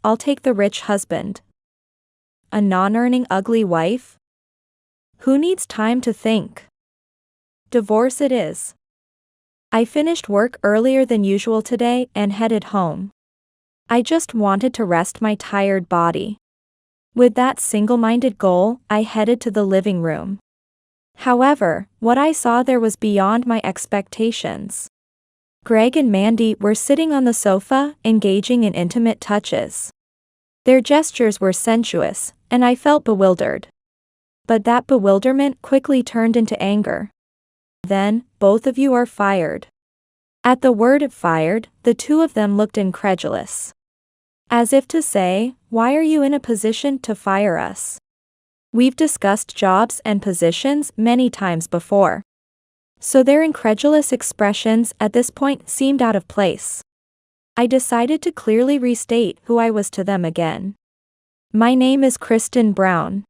I'll take the rich husband. A non-earning ugly wife? Who needs time to think? Divorce it is. I finished work earlier than usual today and headed home. I just wanted to rest my tired body. With that single-minded goal, I headed to the living room. However, what I saw there was beyond my expectations. Greg and Mandy were sitting on the sofa, engaging in intimate touches. Their gestures were sensuous, and I felt bewildered. But that bewilderment quickly turned into anger. Then, both of you are fired. At the word fired, the two of them looked incredulous. As if to say, why are you in a position to fire us? We've discussed jobs and positions many times before. So their incredulous expressions at this point seemed out of place. I decided to clearly restate who I was to them again. My name is Kristen Brown.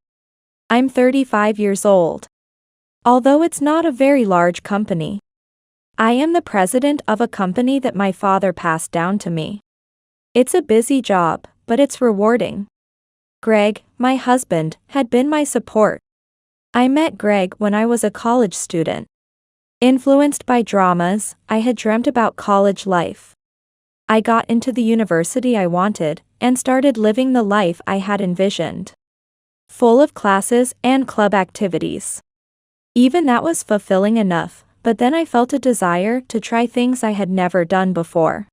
I'm 35 years old. Although it's not a very large company. I am the president of a company that my father passed down to me. It's a busy job, but it's rewarding. Greg, my husband, had been my support. I met Greg when I was a college student. Influenced by dramas, I had dreamt about college life. I got into the university I wanted, and started living the life I had envisioned. Full of classes and club activities. Even that was fulfilling enough, but then I felt a desire to try things I had never done before.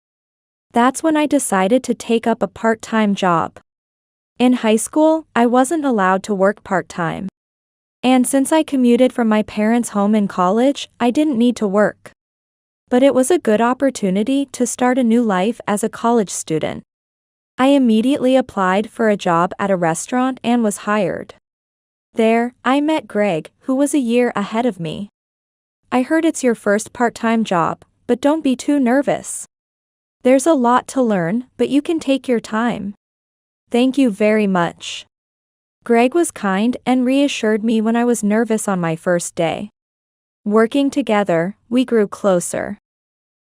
That's when I decided to take up a part-time job. In high school, I wasn't allowed to work part-time. And since I commuted from my parents' home in college, I didn't need to work. But it was a good opportunity to start a new life as a college student. I immediately applied for a job at a restaurant and was hired. There, I met Greg, who was a year ahead of me. I heard it's your first part-time job, but don't be too nervous. There's a lot to learn, but you can take your time. Thank you very much. Greg was kind and reassured me when I was nervous on my first day. Working together, we grew closer.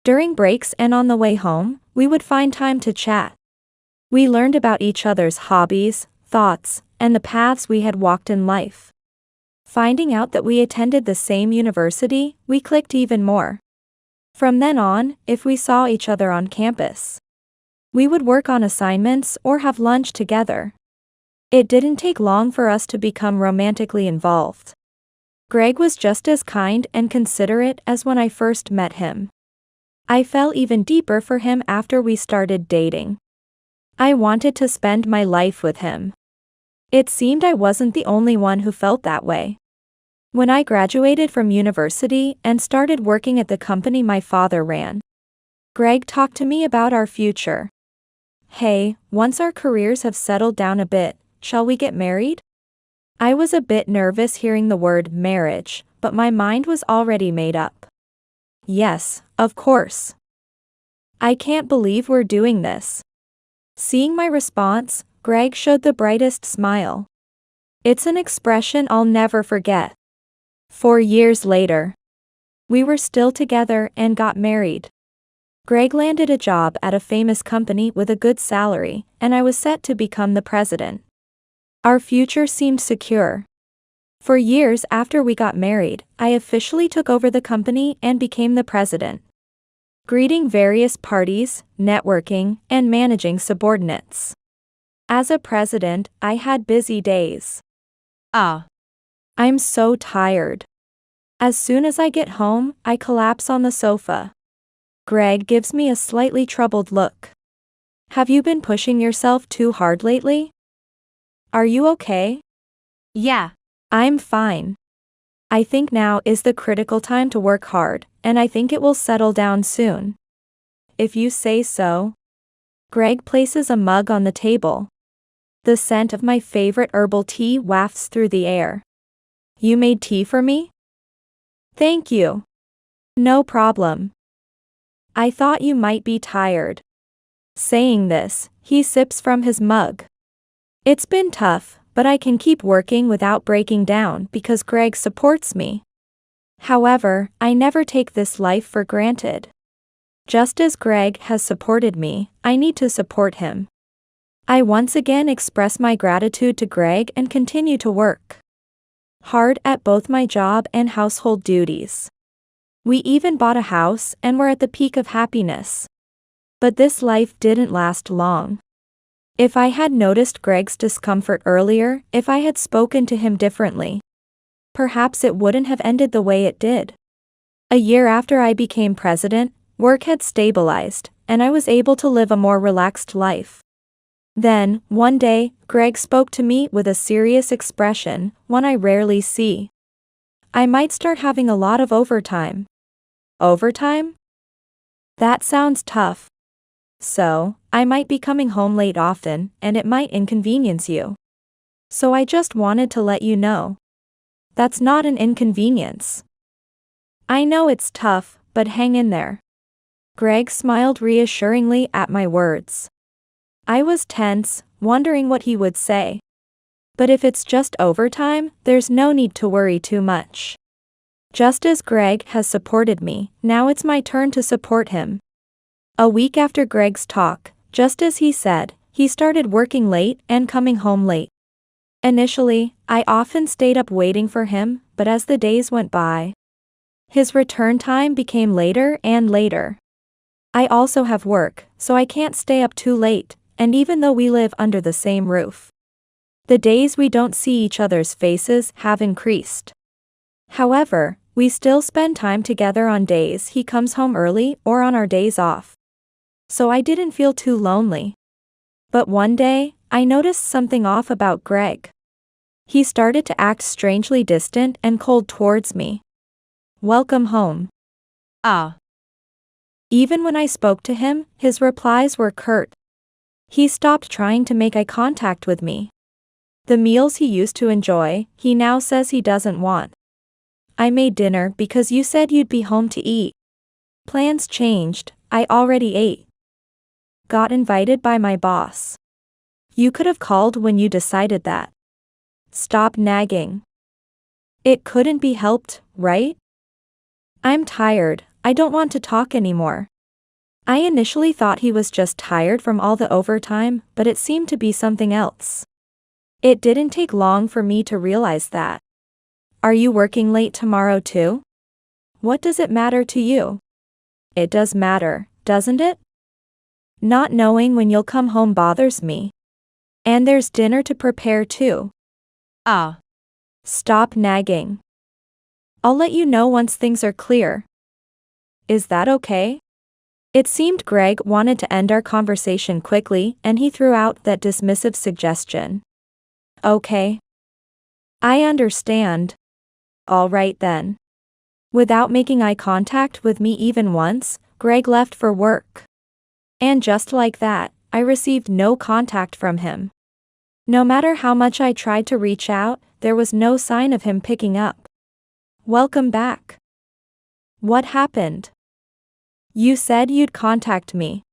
During breaks and on the way home, we would find time to chat. We learned about each other's hobbies, thoughts, and the paths we had walked in life. Finding out that we attended the same university, we clicked even more. From then on, if we saw each other on campus, we would work on assignments or have lunch together. It didn't take long for us to become romantically involved. Greg was just as kind and considerate as when I first met him. I fell even deeper for him after we started dating. I wanted to spend my life with him. It seemed I wasn't the only one who felt that way. When I graduated from university and started working at the company my father ran, Greg talked to me about our future. Hey, once our careers have settled down a bit, shall we get married? I was a bit nervous hearing the word marriage, but my mind was already made up. Yes, of course. I can't believe we're doing this. Seeing my response, Greg showed the brightest smile. It's an expression I'll never forget. 4 years later, we were still together and got married. Greg landed a job at a famous company with a good salary, and I was set to become the president. Our future seemed secure. For years after we got married, I officially took over the company and became the president. Greeting various parties, networking, and managing subordinates. As a president, I had busy days. I'm so tired. As soon as I get home, I collapse on the sofa. Greg gives me a slightly troubled look. Have you been pushing yourself too hard lately? Are you okay? Yeah. I'm fine. I think now is the critical time to work hard, and I think it will settle down soon. If you say so. Greg places a mug on the table. The scent of my favorite herbal tea wafts through the air. You made tea for me? Thank you. No problem. I thought you might be tired. Saying this, he sips from his mug. It's been tough, but I can keep working without breaking down because Greg supports me. However, I never take this life for granted. Just as Greg has supported me, I need to support him. I once again express my gratitude to Greg and continue to work hard at both my job and household duties. We even bought a house and were at the peak of happiness. But this life didn't last long. If I had noticed Greg's discomfort earlier, if I had spoken to him differently, perhaps it wouldn't have ended the way it did. A year after I became president, work had stabilized, and I was able to live a more relaxed life. Then, one day, Greg spoke to me with a serious expression, one I rarely see. I might start having a lot of overtime. Overtime? That sounds tough. So, I might be coming home late often, and it might inconvenience you. So I just wanted to let you know. That's not an inconvenience. I know it's tough, but hang in there. Greg smiled reassuringly at my words. I was tense, wondering what he would say. But if it's just overtime, there's no need to worry too much. Just as Greg has supported me, now it's my turn to support him. A week after Greg's talk, just as he said, he started working late and coming home late. Initially, I often stayed up waiting for him, but as the days went by, his return time became later and later. I also have work, so I can't stay up too late, and even though we live under the same roof, the days we don't see each other's faces have increased. However, we still spend time together on days he comes home early or on our days off. So I didn't feel too lonely. But one day, I noticed something off about Greg. He started to act strangely distant and cold towards me. Welcome home. Ah. Even when I spoke to him, his replies were curt. He stopped trying to make eye contact with me. The meals he used to enjoy, he now says he doesn't want. I made dinner because you said you'd be home to eat. Plans changed, I already ate. Got invited by my boss. You could have called when you decided that. Stop nagging. It couldn't be helped, right? I'm tired, I don't want to talk anymore. I initially thought he was just tired from all the overtime, but it seemed to be something else. It didn't take long for me to realize that. Are you working late tomorrow too? What does it matter to you? It does matter, doesn't it? Not knowing when you'll come home bothers me. And there's dinner to prepare too. Ah. Stop nagging. I'll let you know once things are clear. Is that okay? It seemed Greg wanted to end our conversation quickly, and he threw out that dismissive suggestion. Okay. I understand. All right then. Without making eye contact with me even once, Greg left for work. And just like that, I received no contact from him. No matter how much I tried to reach out, there was no sign of him picking up. Welcome back. What happened? You said you'd contact me.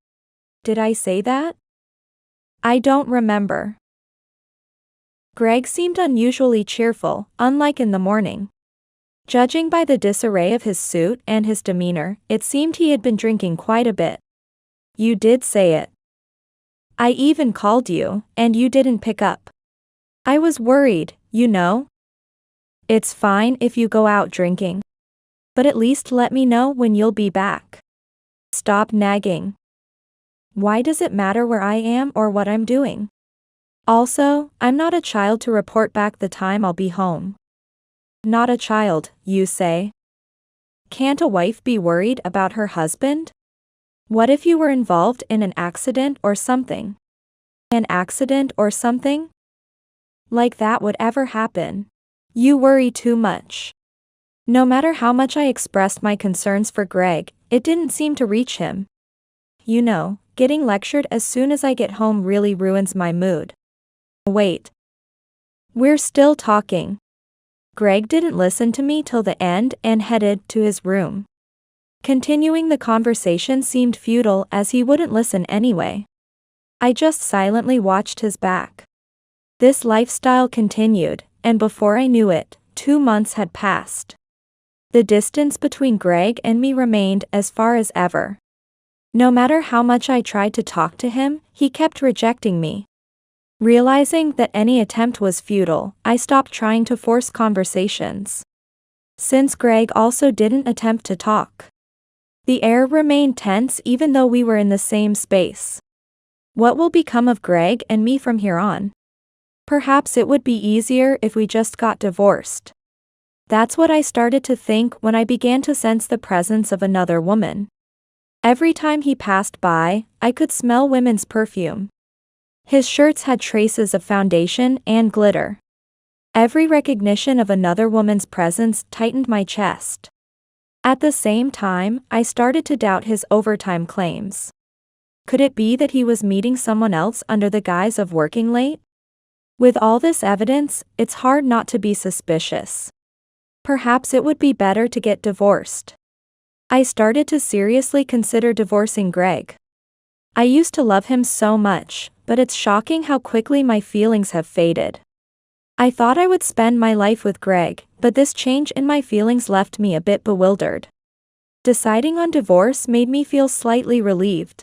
Did I say that? I don't remember. Greg seemed unusually cheerful, unlike in the morning. Judging by the disarray of his suit and his demeanor, it seemed he had been drinking quite a bit. You did say it. I even called you, and you didn't pick up. I was worried, you know. It's fine if you go out drinking. But at least let me know when you'll be back. Stop nagging. Why does it matter where I am or what I'm doing? Also, I'm not a child to report back the time I'll be home. Not a child, you say? Can't a wife be worried about her husband? What if you were involved in an accident or something? An accident or something? Like that would ever happen. You worry too much. No matter how much I expressed my concerns for Greg, it didn't seem to reach him. You know, getting lectured as soon as I get home really ruins my mood. Wait. We're still talking. Greg didn't listen to me till the end and headed to his room. Continuing the conversation seemed futile as he wouldn't listen anyway. I just silently watched his back. This lifestyle continued, and before I knew it, 2 months had passed. The distance between Greg and me remained as far as ever. No matter how much I tried to talk to him, he kept rejecting me. Realizing that any attempt was futile, I stopped trying to force conversations. Since Greg also didn't attempt to talk, the air remained tense even though we were in the same space. What will become of Greg and me from here on? Perhaps it would be easier if we just got divorced. That's what I started to think when I began to sense the presence of another woman. Every time he passed by, I could smell women's perfume. His shirts had traces of foundation and glitter. Every recognition of another woman's presence tightened my chest. At the same time, I started to doubt his overtime claims. Could it be that he was meeting someone else under the guise of working late? With all this evidence, it's hard not to be suspicious. Perhaps it would be better to get divorced. I started to seriously consider divorcing Greg. I used to love him so much, but it's shocking how quickly my feelings have faded. I thought I would spend my life with Greg, but this change in my feelings left me a bit bewildered. Deciding on divorce made me feel slightly relieved.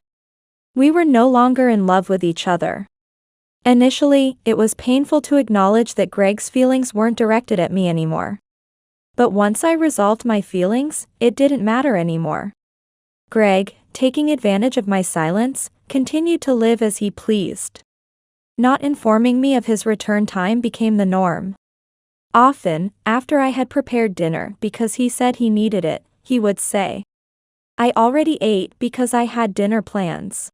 We were no longer in love with each other. Initially, it was painful to acknowledge that Greg's feelings weren't directed at me anymore. But once I resolved my feelings, it didn't matter anymore. Greg, taking advantage of my silence, continued to live as he pleased. Not informing me of his return time became the norm. Often, after I had prepared dinner because he said he needed it, he would say, "I already ate because I had dinner plans."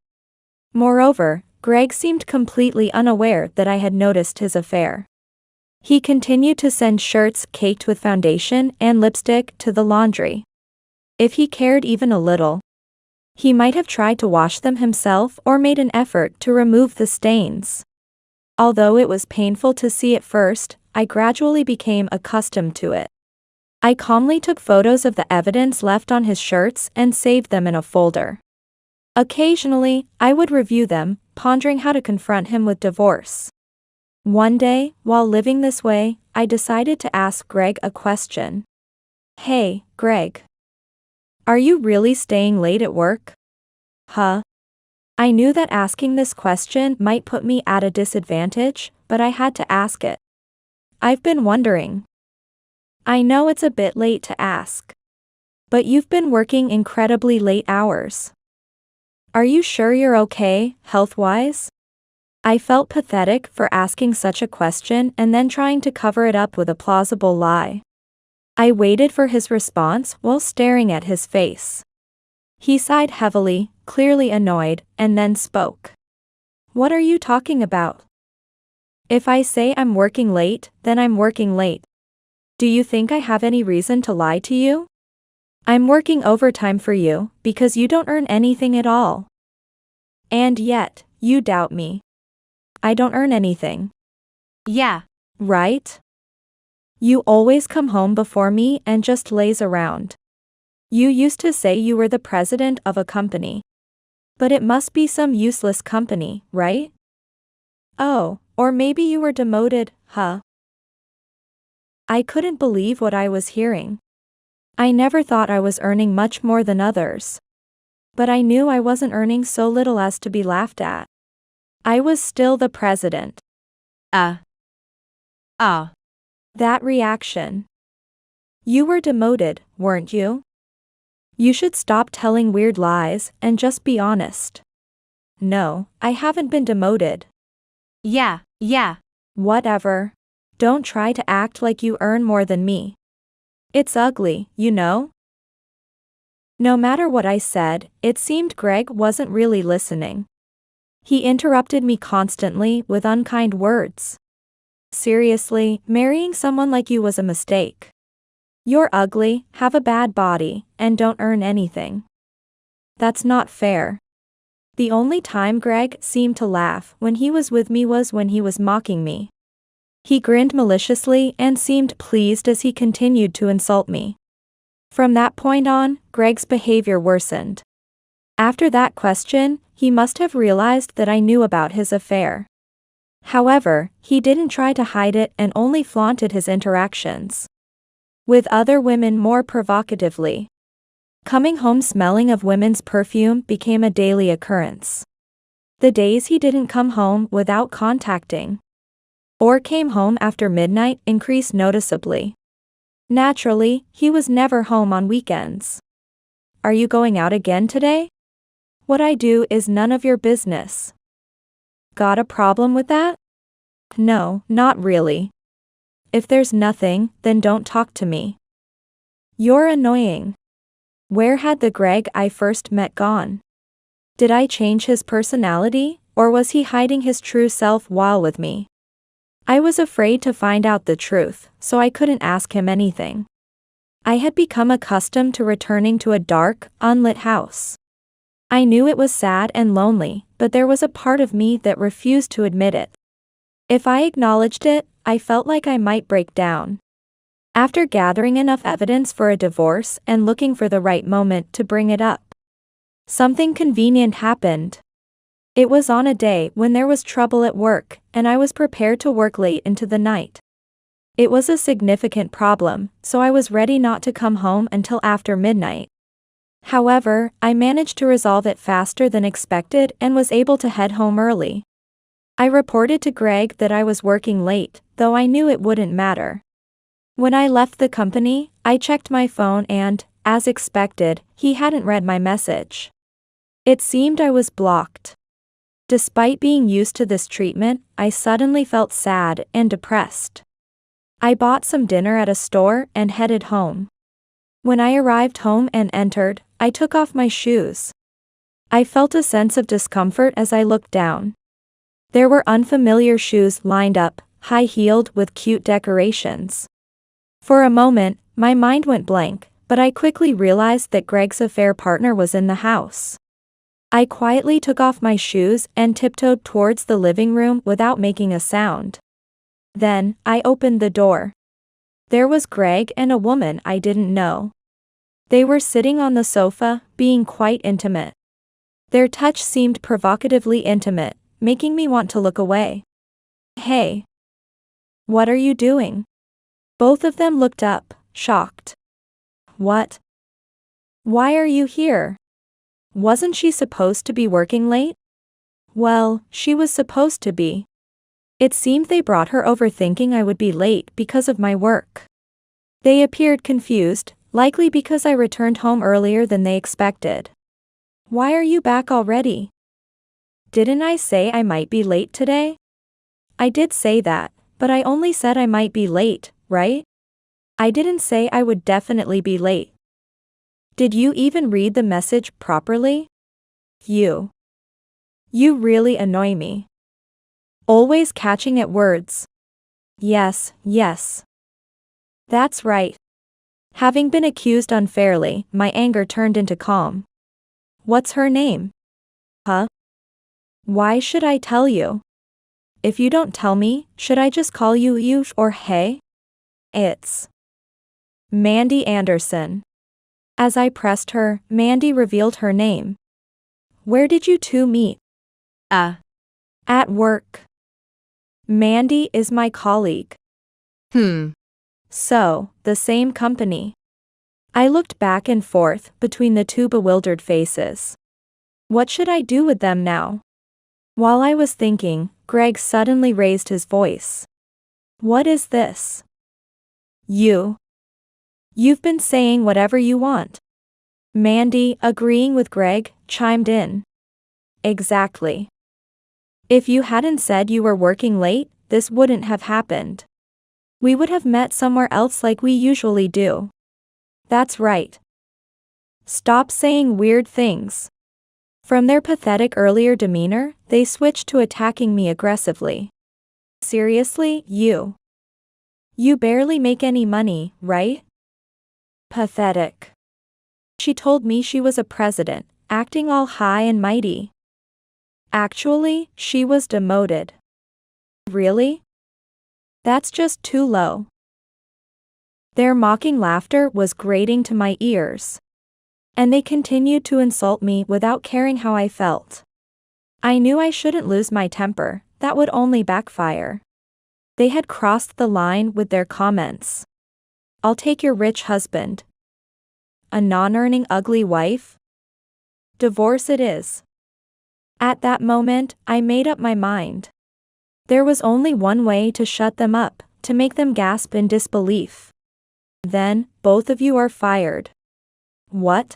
Moreover, Greg seemed completely unaware that I had noticed his affair. He continued to send shirts caked with foundation and lipstick to the laundry. If he cared even a little, he might have tried to wash them himself or made an effort to remove the stains. Although it was painful to see at first, I gradually became accustomed to it. I calmly took photos of the evidence left on his shirts and saved them in a folder. Occasionally, I would review them, pondering how to confront him with divorce. One day, while living this way, I decided to ask Greg a question. "Hey, Greg. Are you really staying late at work?" Huh? I knew that asking this question might put me at a disadvantage, but I had to ask it. "I've been wondering." "I know it's a bit late to ask. But you've been working incredibly late hours. Are you sure you're okay, health-wise?" I felt pathetic for asking such a question and then trying to cover it up with a plausible lie. I waited for his response while staring at his face. He sighed heavily, clearly annoyed, and then spoke. "What are you talking about? If I say I'm working late, then I'm working late. Do you think I have any reason to lie to you? I'm working overtime for you, because you don't earn anything at all. And yet, you doubt me. I don't earn anything. Yeah, right? You always come home before me and just laze around. You used to say you were the president of a company. But it must be some useless company, right? Oh, or maybe you were demoted, huh?" I couldn't believe what I was hearing. I never thought I was earning much more than others. But I knew I wasn't earning so little as to be laughed at. I was still the president. That reaction. "You were demoted, weren't you? You should stop telling weird lies and just be honest." "No, I haven't been demoted." Yeah. Whatever. Don't try to act like you earn more than me. It's ugly, you know? No matter what I said, it seemed Greg wasn't really listening. He interrupted me constantly with unkind words. "Seriously, marrying someone like you was a mistake. You're ugly, have a bad body, and don't earn anything. That's not fair." The only time Greg seemed to laugh when he was with me was when he was mocking me. He grinned maliciously and seemed pleased as he continued to insult me. From that point on, Greg's behavior worsened. After that question, he must have realized that I knew about his affair. However, he didn't try to hide it and only flaunted his interactions with other women more provocatively. Coming home smelling of women's perfume became a daily occurrence. The days he didn't come home without contacting or came home after midnight increased noticeably. Naturally, he was never home on weekends. Are you going out again today? What I do is none of your business. Got a problem with that? No, not really. If there's nothing, then don't talk to me. You're annoying. Where had the Greg I first met gone? Did I change his personality, or was he hiding his true self while with me? I was afraid to find out the truth, so I couldn't ask him anything. I had become accustomed to returning to a dark, unlit house. I knew it was sad and lonely, but there was a part of me that refused to admit it. If I acknowledged it, I felt like I might break down. After gathering enough evidence for a divorce and looking for the right moment to bring it up, something convenient happened. It was on a day when there was trouble at work, and I was prepared to work late into the night. It was a significant problem, so I was ready not to come home until after midnight. However, I managed to resolve it faster than expected and was able to head home early. I reported to Greg that I was working late, though I knew it wouldn't matter. When I left the company, I checked my phone and, as expected, he hadn't read my message. It seemed I was blocked. Despite being used to this treatment, I suddenly felt sad and depressed. I bought some dinner at a store and headed home. When I arrived home and entered, I took off my shoes. I felt a sense of discomfort as I looked down. There were unfamiliar shoes lined up, high-heeled with cute decorations. For a moment, my mind went blank, but I quickly realized that Greg's affair partner was in the house. I quietly took off my shoes and tiptoed towards the living room without making a sound. Then, I opened the door. There was Greg and a woman I didn't know. They were sitting on the sofa, being quite intimate. Their touch seemed provocatively intimate, making me want to look away. Hey. What are you doing? Both of them looked up, shocked. What? Why are you here? Wasn't she supposed to be working late? Well, she was supposed to be. It seemed they brought her over thinking I would be late because of my work. They appeared confused, likely because I returned home earlier than they expected. Why are you back already? Didn't I say I might be late today? I did say that, but I only said I might be late, right? I didn't say I would definitely be late. Did you even read the message properly? You really annoy me. Always catching at words. Yes. That's right. Having been accused unfairly, my anger turned into calm. What's her name? Huh? Why should I tell you? If you don't tell me, should I just call you or hey? It's Mandy Anderson. As I pressed her, Mandy revealed her name. Where did you two meet? At work. Mandy is my colleague. So, the same company. I looked back and forth between the two bewildered faces. What should I do with them now? While I was thinking, Greg suddenly raised his voice. What is this? You've been saying whatever you want. Mandy, agreeing with Greg, chimed in. Exactly. If you hadn't said you were working late, this wouldn't have happened. We would have met somewhere else like we usually do. That's right. Stop saying weird things. From their pathetic earlier demeanor, they switched to attacking me aggressively. Seriously, you barely make any money, right? Pathetic. She told me she was a president, acting all high and mighty. Actually, she was demoted. Really? That's just too low. Their mocking laughter was grating to my ears. And they continued to insult me without caring how I felt. I knew I shouldn't lose my temper, that would only backfire. They had crossed the line with their comments. I'll take your rich husband. A non-earning ugly wife? Divorce it is. At that moment, I made up my mind. There was only one way to shut them up, to make them gasp in disbelief. Then, both of you are fired. What?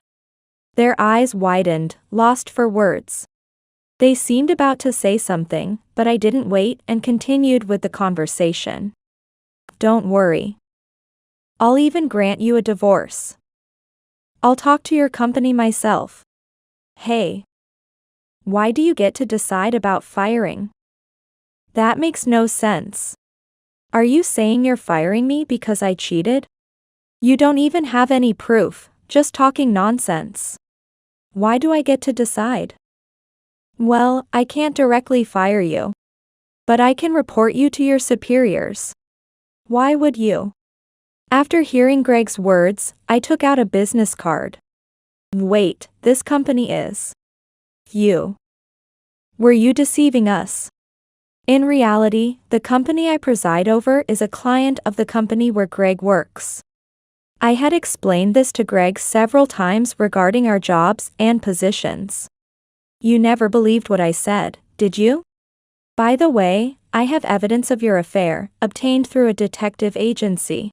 Their eyes widened, lost for words. They seemed about to say something, but I didn't wait and continued with the conversation. Don't worry. I'll even grant you a divorce. I'll talk to your company myself. Hey. Why do you get to decide about firing? That makes no sense. Are you saying you're firing me because I cheated? You don't even have any proof, just talking nonsense. Why do I get to decide? Well, I can't directly fire you. But I can report you to your superiors. Why would you? After hearing Greg's words, I took out a business card. Wait, this company is. You. Were you deceiving us? In reality, the company I preside over is a client of the company where Greg works. I had explained this to Greg several times regarding our jobs and positions. You never believed what I said, did you? By the way, I have evidence of your affair, obtained through a detective agency.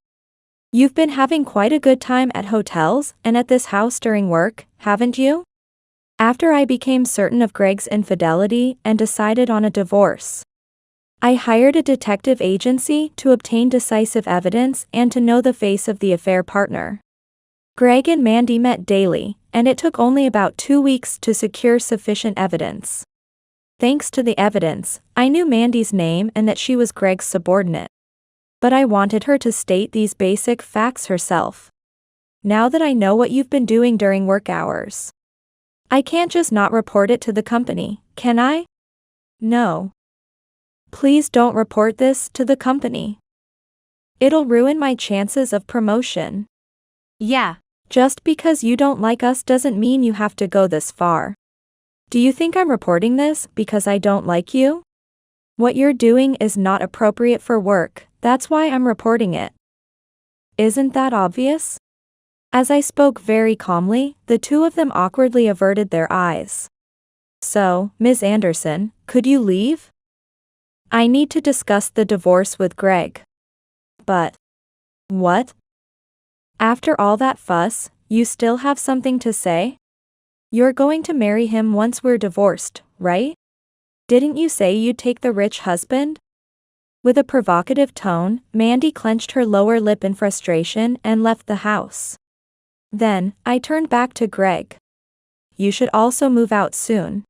You've been having quite a good time at hotels and at this house during work, haven't you? After I became certain of Greg's infidelity and decided on a divorce, I hired a detective agency to obtain decisive evidence and to know the face of the affair partner. Greg and Mandy met daily, and it took only about 2 weeks to secure sufficient evidence. Thanks to the evidence, I knew Mandy's name and that she was Greg's subordinate. But I wanted her to state these basic facts herself. Now that I know what you've been doing during work hours, I can't just not report it to the company, can I? No. Please don't report this to the company. It'll ruin my chances of promotion. Yeah. Just because you don't like us doesn't mean you have to go this far. Do you think I'm reporting this because I don't like you? What you're doing is not appropriate for work, that's why I'm reporting it. Isn't that obvious? As I spoke very calmly, the two of them awkwardly averted their eyes. So, Ms. Anderson, could you leave? I need to discuss the divorce with Greg. But. What? After all that fuss, you still have something to say? You're going to marry him once we're divorced, right? Didn't you say you'd take the rich husband? With a provocative tone, Mandy clenched her lower lip in frustration and left the house. Then, I turned back to Greg. You should also move out soon.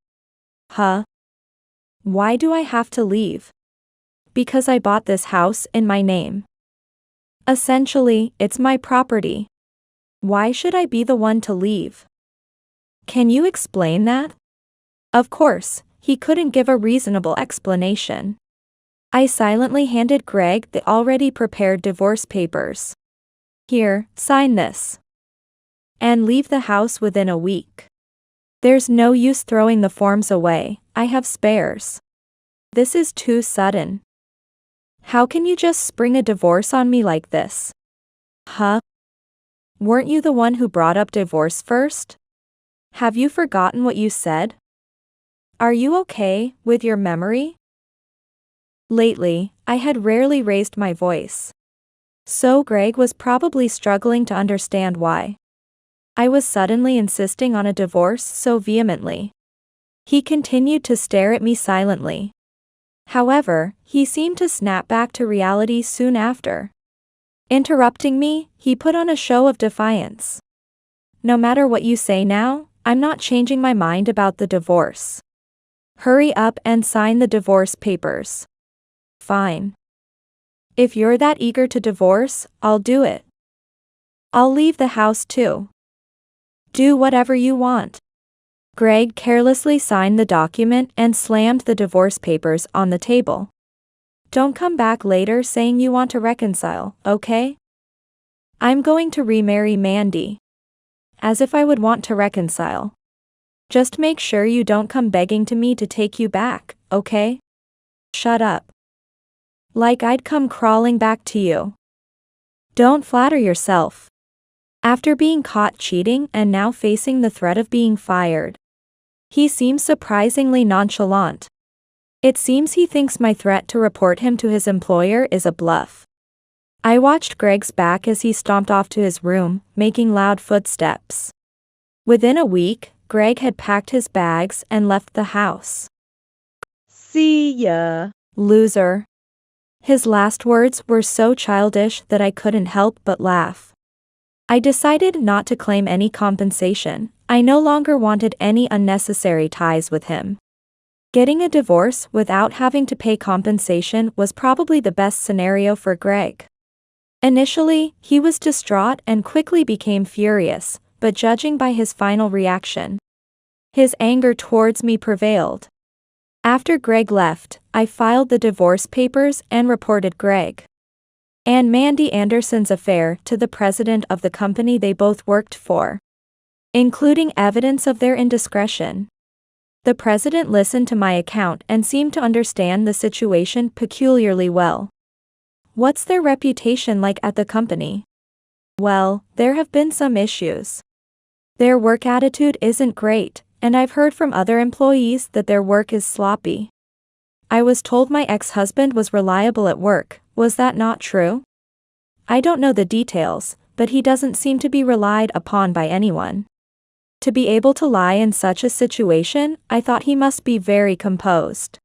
Huh? Why do I have to leave? Because I bought this house in my name. Essentially, it's my property. Why should I be the one to leave? Can you explain that? Of course, he couldn't give a reasonable explanation. I silently handed Greg the already prepared divorce papers. Here, sign this. And leave the house within a week. There's no use throwing the forms away, I have spares. This is too sudden. How can you just spring a divorce on me like this? Huh? Weren't you the one who brought up divorce first? Have you forgotten what you said? Are you okay with your memory? Lately, I had rarely raised my voice. So Greg was probably struggling to understand why I was suddenly insisting on a divorce so vehemently. He continued to stare at me silently. However, he seemed to snap back to reality soon after. Interrupting me, he put on a show of defiance. No matter what you say now, I'm not changing my mind about the divorce. Hurry up and sign the divorce papers. Fine. If you're that eager to divorce, I'll do it. I'll leave the house too. Do whatever you want. Greg carelessly signed the document and slammed the divorce papers on the table. Don't come back later saying you want to reconcile, okay? I'm going to remarry Mandy. As if I would want to reconcile. Just make sure you don't come begging to me to take you back, okay? Shut up. Like I'd come crawling back to you. Don't flatter yourself. After being caught cheating and now facing the threat of being fired, He seems surprisingly nonchalant. It seems he thinks my threat to report him to his employer is a bluff. I watched Greg's back as he stomped off to his room, making loud footsteps. Within a week, Greg had packed his bags and left the house. See ya, loser. His last words were so childish that I couldn't help but laugh. I decided not to claim any compensation. I no longer wanted any unnecessary ties with him. Getting a divorce without having to pay compensation was probably the best scenario for Greg. Initially, he was distraught and quickly became furious, but judging by his final reaction, his anger towards me prevailed. After Greg left, I filed the divorce papers and reported Greg and Mandy Anderson's affair to the president of the company they both worked for, including evidence of their indiscretion. The president listened to my account and seemed to understand the situation peculiarly well. What's their reputation like at the company? Well, there have been some issues. Their work attitude isn't great, and I've heard from other employees that their work is sloppy. I was told my ex-husband was reliable at work. Was that not true? I don't know the details, but he doesn't seem to be relied upon by anyone. To be able to lie in such a situation, I thought he must be very composed.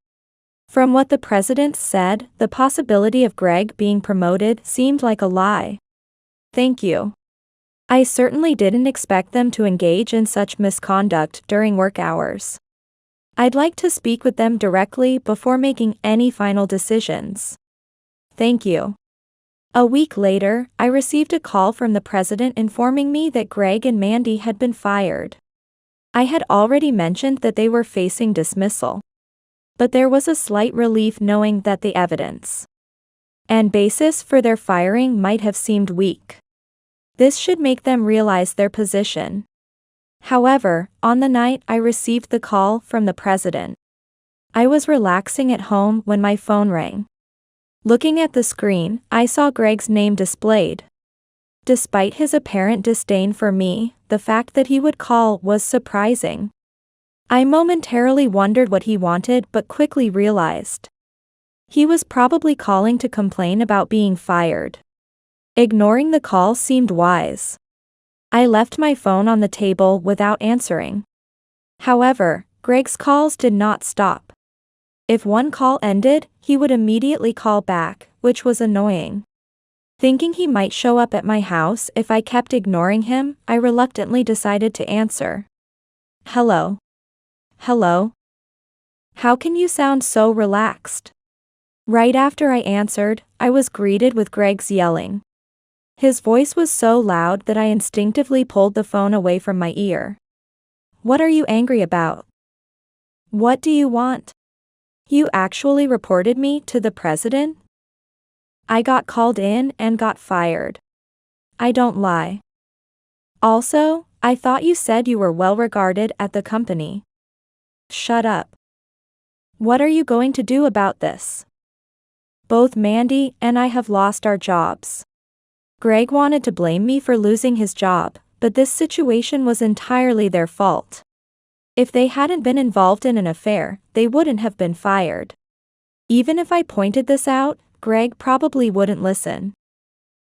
From what the president said, the possibility of Greg being promoted seemed like a lie. Thank you. I certainly didn't expect them to engage in such misconduct during work hours. I'd like to speak with them directly before making any final decisions. Thank you. A week later, I received a call from the president informing me that Greg and Mandy had been fired. I had already mentioned that they were facing dismissal, but there was a slight relief knowing that the evidence and basis for their firing might have seemed weak. This should make them realize their position. However, on the night I received the call from the president, I was relaxing at home when my phone rang. Looking at the screen, I saw Greg's name displayed. Despite his apparent disdain for me, the fact that he would call was surprising. I momentarily wondered what he wanted but quickly realized he was probably calling to complain about being fired. Ignoring the call seemed wise. I left my phone on the table without answering. However, Greg's calls did not stop. If one call ended, he would immediately call back, which was annoying. Thinking he might show up at my house if I kept ignoring him, I reluctantly decided to answer. Hello. Hello? How can you sound so relaxed? Right after I answered, I was greeted with Greg's yelling. His voice was so loud that I instinctively pulled the phone away from my ear. What are you angry about? What do you want? You actually reported me to the president? I got called in and got fired. I don't lie. Also, I thought you said you were well regarded at the company. Shut up. What are you going to do about this? Both Mandy and I have lost our jobs. Greg wanted to blame me for losing his job, but this situation was entirely their fault. If they hadn't been involved in an affair, they wouldn't have been fired. Even if I pointed this out, Greg probably wouldn't listen.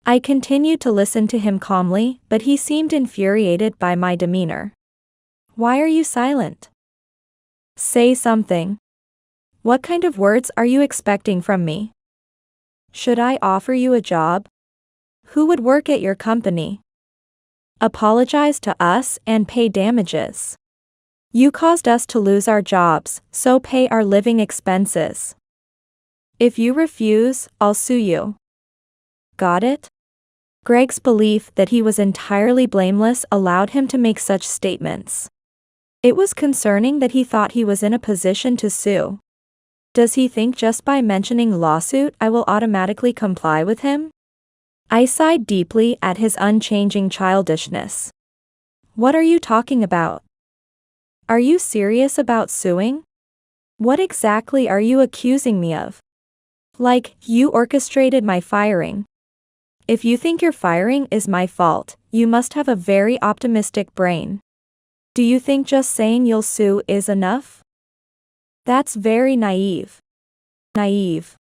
I continued to listen to him calmly, but he seemed infuriated by my demeanor. Why are you silent? Say something. What kind of words are you expecting from me? Should I offer you a job? Who would work at your company? Apologize to us and pay damages. You caused us to lose our jobs, so pay our living expenses. If you refuse, I'll sue you. Got it? Greg's belief that he was entirely blameless allowed him to make such statements. It was concerning that he thought he was in a position to sue. Does he think just by mentioning lawsuit I will automatically comply with him? I sighed deeply at his unchanging childishness. What are you talking about? Are you serious about suing? What exactly are you accusing me of? Like, you orchestrated my firing. If you think your firing is my fault, you must have a very optimistic brain. Do you think just saying you'll sue is enough? That's very naive. Naive.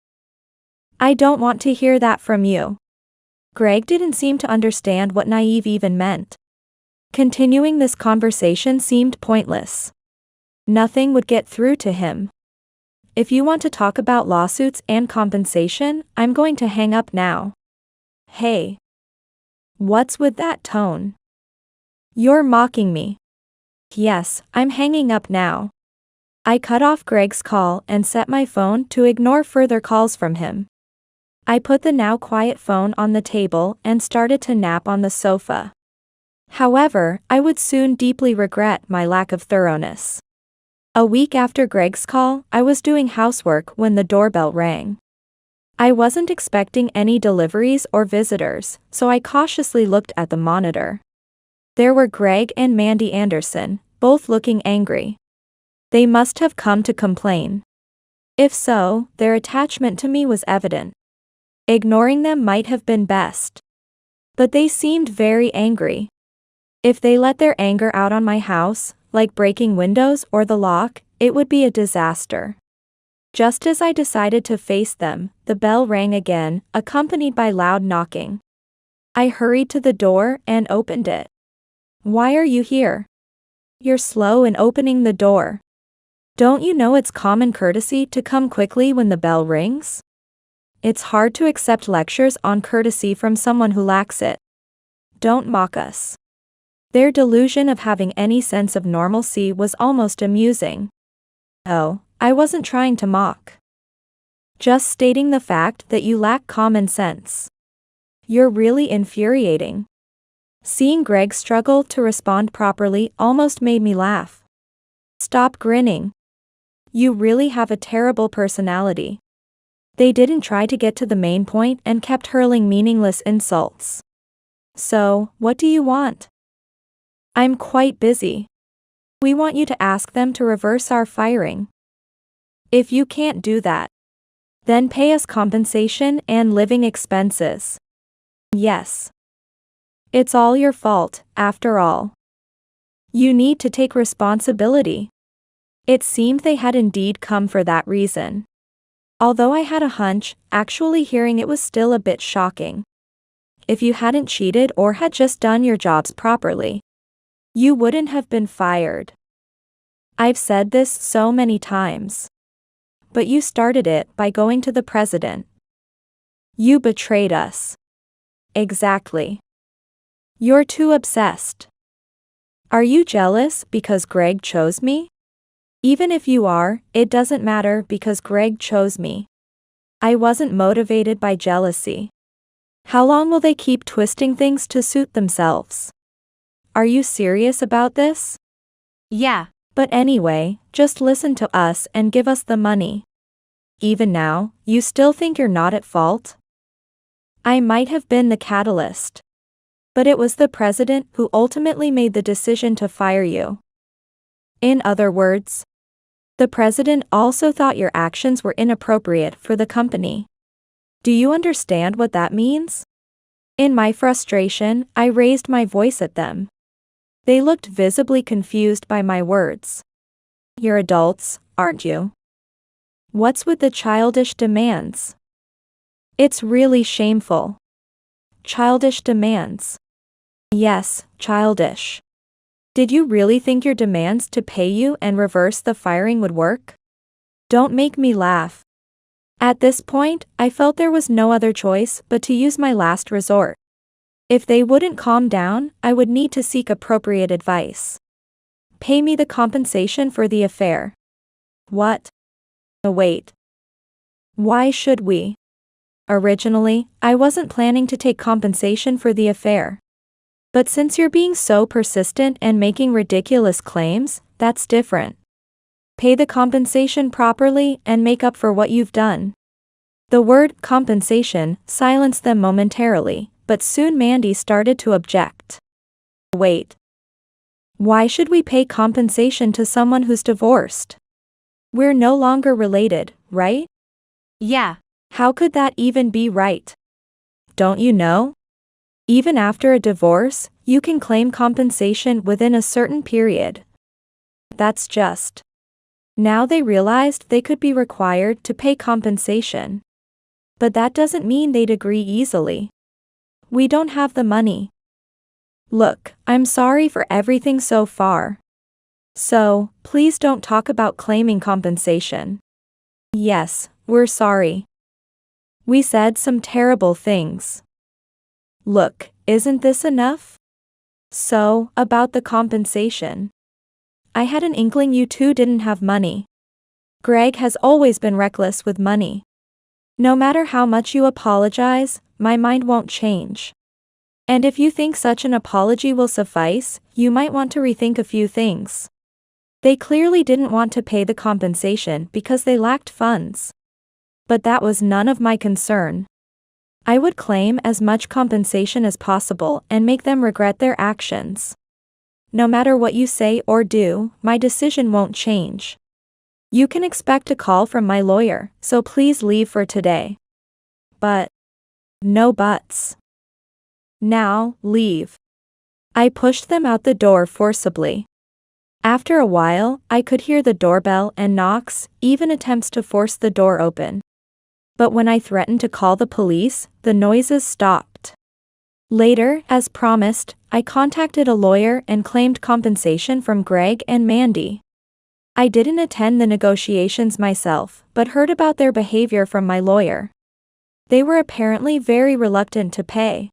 I don't want to hear that from you. Greg didn't seem to understand what naive even meant. Continuing this conversation seemed pointless. Nothing would get through to him. If you want to talk about lawsuits and compensation, I'm going to hang up now. Hey. What's with that tone? You're mocking me. Yes, I'm hanging up now. I cut off Greg's call and set my phone to ignore further calls from him. I put the now quiet phone on the table and started to nap on the sofa. However, I would soon deeply regret my lack of thoroughness. A week after Greg's call, I was doing housework when the doorbell rang. I wasn't expecting any deliveries or visitors, so I cautiously looked at the monitor. There were Greg and Mandy Anderson, both looking angry. They must have come to complain. If so, their attachment to me was evident. Ignoring them might have been best. But they seemed very angry. If they let their anger out on my house, like breaking windows or the lock, it would be a disaster. Just as I decided to face them, the bell rang again, accompanied by loud knocking. I hurried to the door and opened it. Why are you here? You're slow in opening the door. Don't you know it's common courtesy to come quickly when the bell rings? It's hard to accept lectures on courtesy from someone who lacks it. Don't mock us. Their delusion of having any sense of normalcy was almost amusing. Oh, I wasn't trying to mock. Just stating the fact that you lack common sense. You're really infuriating. Seeing Greg struggle to respond properly almost made me laugh. Stop grinning. You really have a terrible personality. They didn't try to get to the main point and kept hurling meaningless insults. So, what do you want? I'm quite busy. We want you to ask them to reverse our firing. If you can't do that, then pay us compensation and living expenses. Yes. It's all your fault, after all. You need to take responsibility. It seemed they had indeed come for that reason. Although I had a hunch, actually hearing it was still a bit shocking. If you hadn't cheated or had just done your jobs properly, you wouldn't have been fired. I've said this so many times. But you started it by going to the president. You betrayed us. Exactly. You're too obsessed. Are you jealous because Greg chose me? Even if you are, it doesn't matter because Greg chose me. I wasn't motivated by jealousy. How long will they keep twisting things to suit themselves? Are you serious about this? Yeah, but anyway, just listen to us and give us the money. Even now, you still think you're not at fault? I might have been the catalyst. But it was the president who ultimately made the decision to fire you. In other words, the president also thought your actions were inappropriate for the company. Do you understand what that means? In my frustration, I raised my voice at them. They looked visibly confused by my words. You're adults, aren't you? What's with the childish demands? It's really shameful. Childish demands. Yes, childish. Did you really think your demands to pay you and reverse the firing would work? Don't make me laugh. At this point, I felt there was no other choice but to use my last resort. If they wouldn't calm down, I would need to seek appropriate advice. Pay me the compensation for the affair. What? Oh, wait. Why should we? Originally, I wasn't planning to take compensation for the affair. But since you're being so persistent and making ridiculous claims, that's different. Pay the compensation properly and make up for what you've done. The word compensation silenced them momentarily, but soon Mandy started to object. Wait. Why should we pay compensation to someone who's divorced? We're no longer related, right? Yeah. How could that even be right? Don't you know? Even after a divorce, you can claim compensation within a certain period. That's just. Now they realized they could be required to pay compensation. But that doesn't mean they'd agree easily. We don't have the money. Look, I'm sorry for everything so far. So, please don't talk about claiming compensation. Yes, we're sorry. We said some terrible things. Look, isn't this enough? So, about the compensation. I had an inkling you two didn't have money. Greg has always been reckless with money. No matter how much you apologize, my mind won't change. And if you think such an apology will suffice, you might want to rethink a few things. They clearly didn't want to pay the compensation because they lacked funds. But that was none of my concern. I would claim as much compensation as possible and make them regret their actions. No matter what you say or do, my decision won't change. You can expect a call from my lawyer, so please leave for today. But. No buts. Now, leave. I pushed them out the door forcibly. After a while, I could hear the doorbell and knocks, even attempts to force the door open. But when I threatened to call the police, the noises stopped. Later, as promised, I contacted a lawyer and claimed compensation from Greg and Mandy. I didn't attend the negotiations myself, but heard about their behavior from my lawyer. They were apparently very reluctant to pay.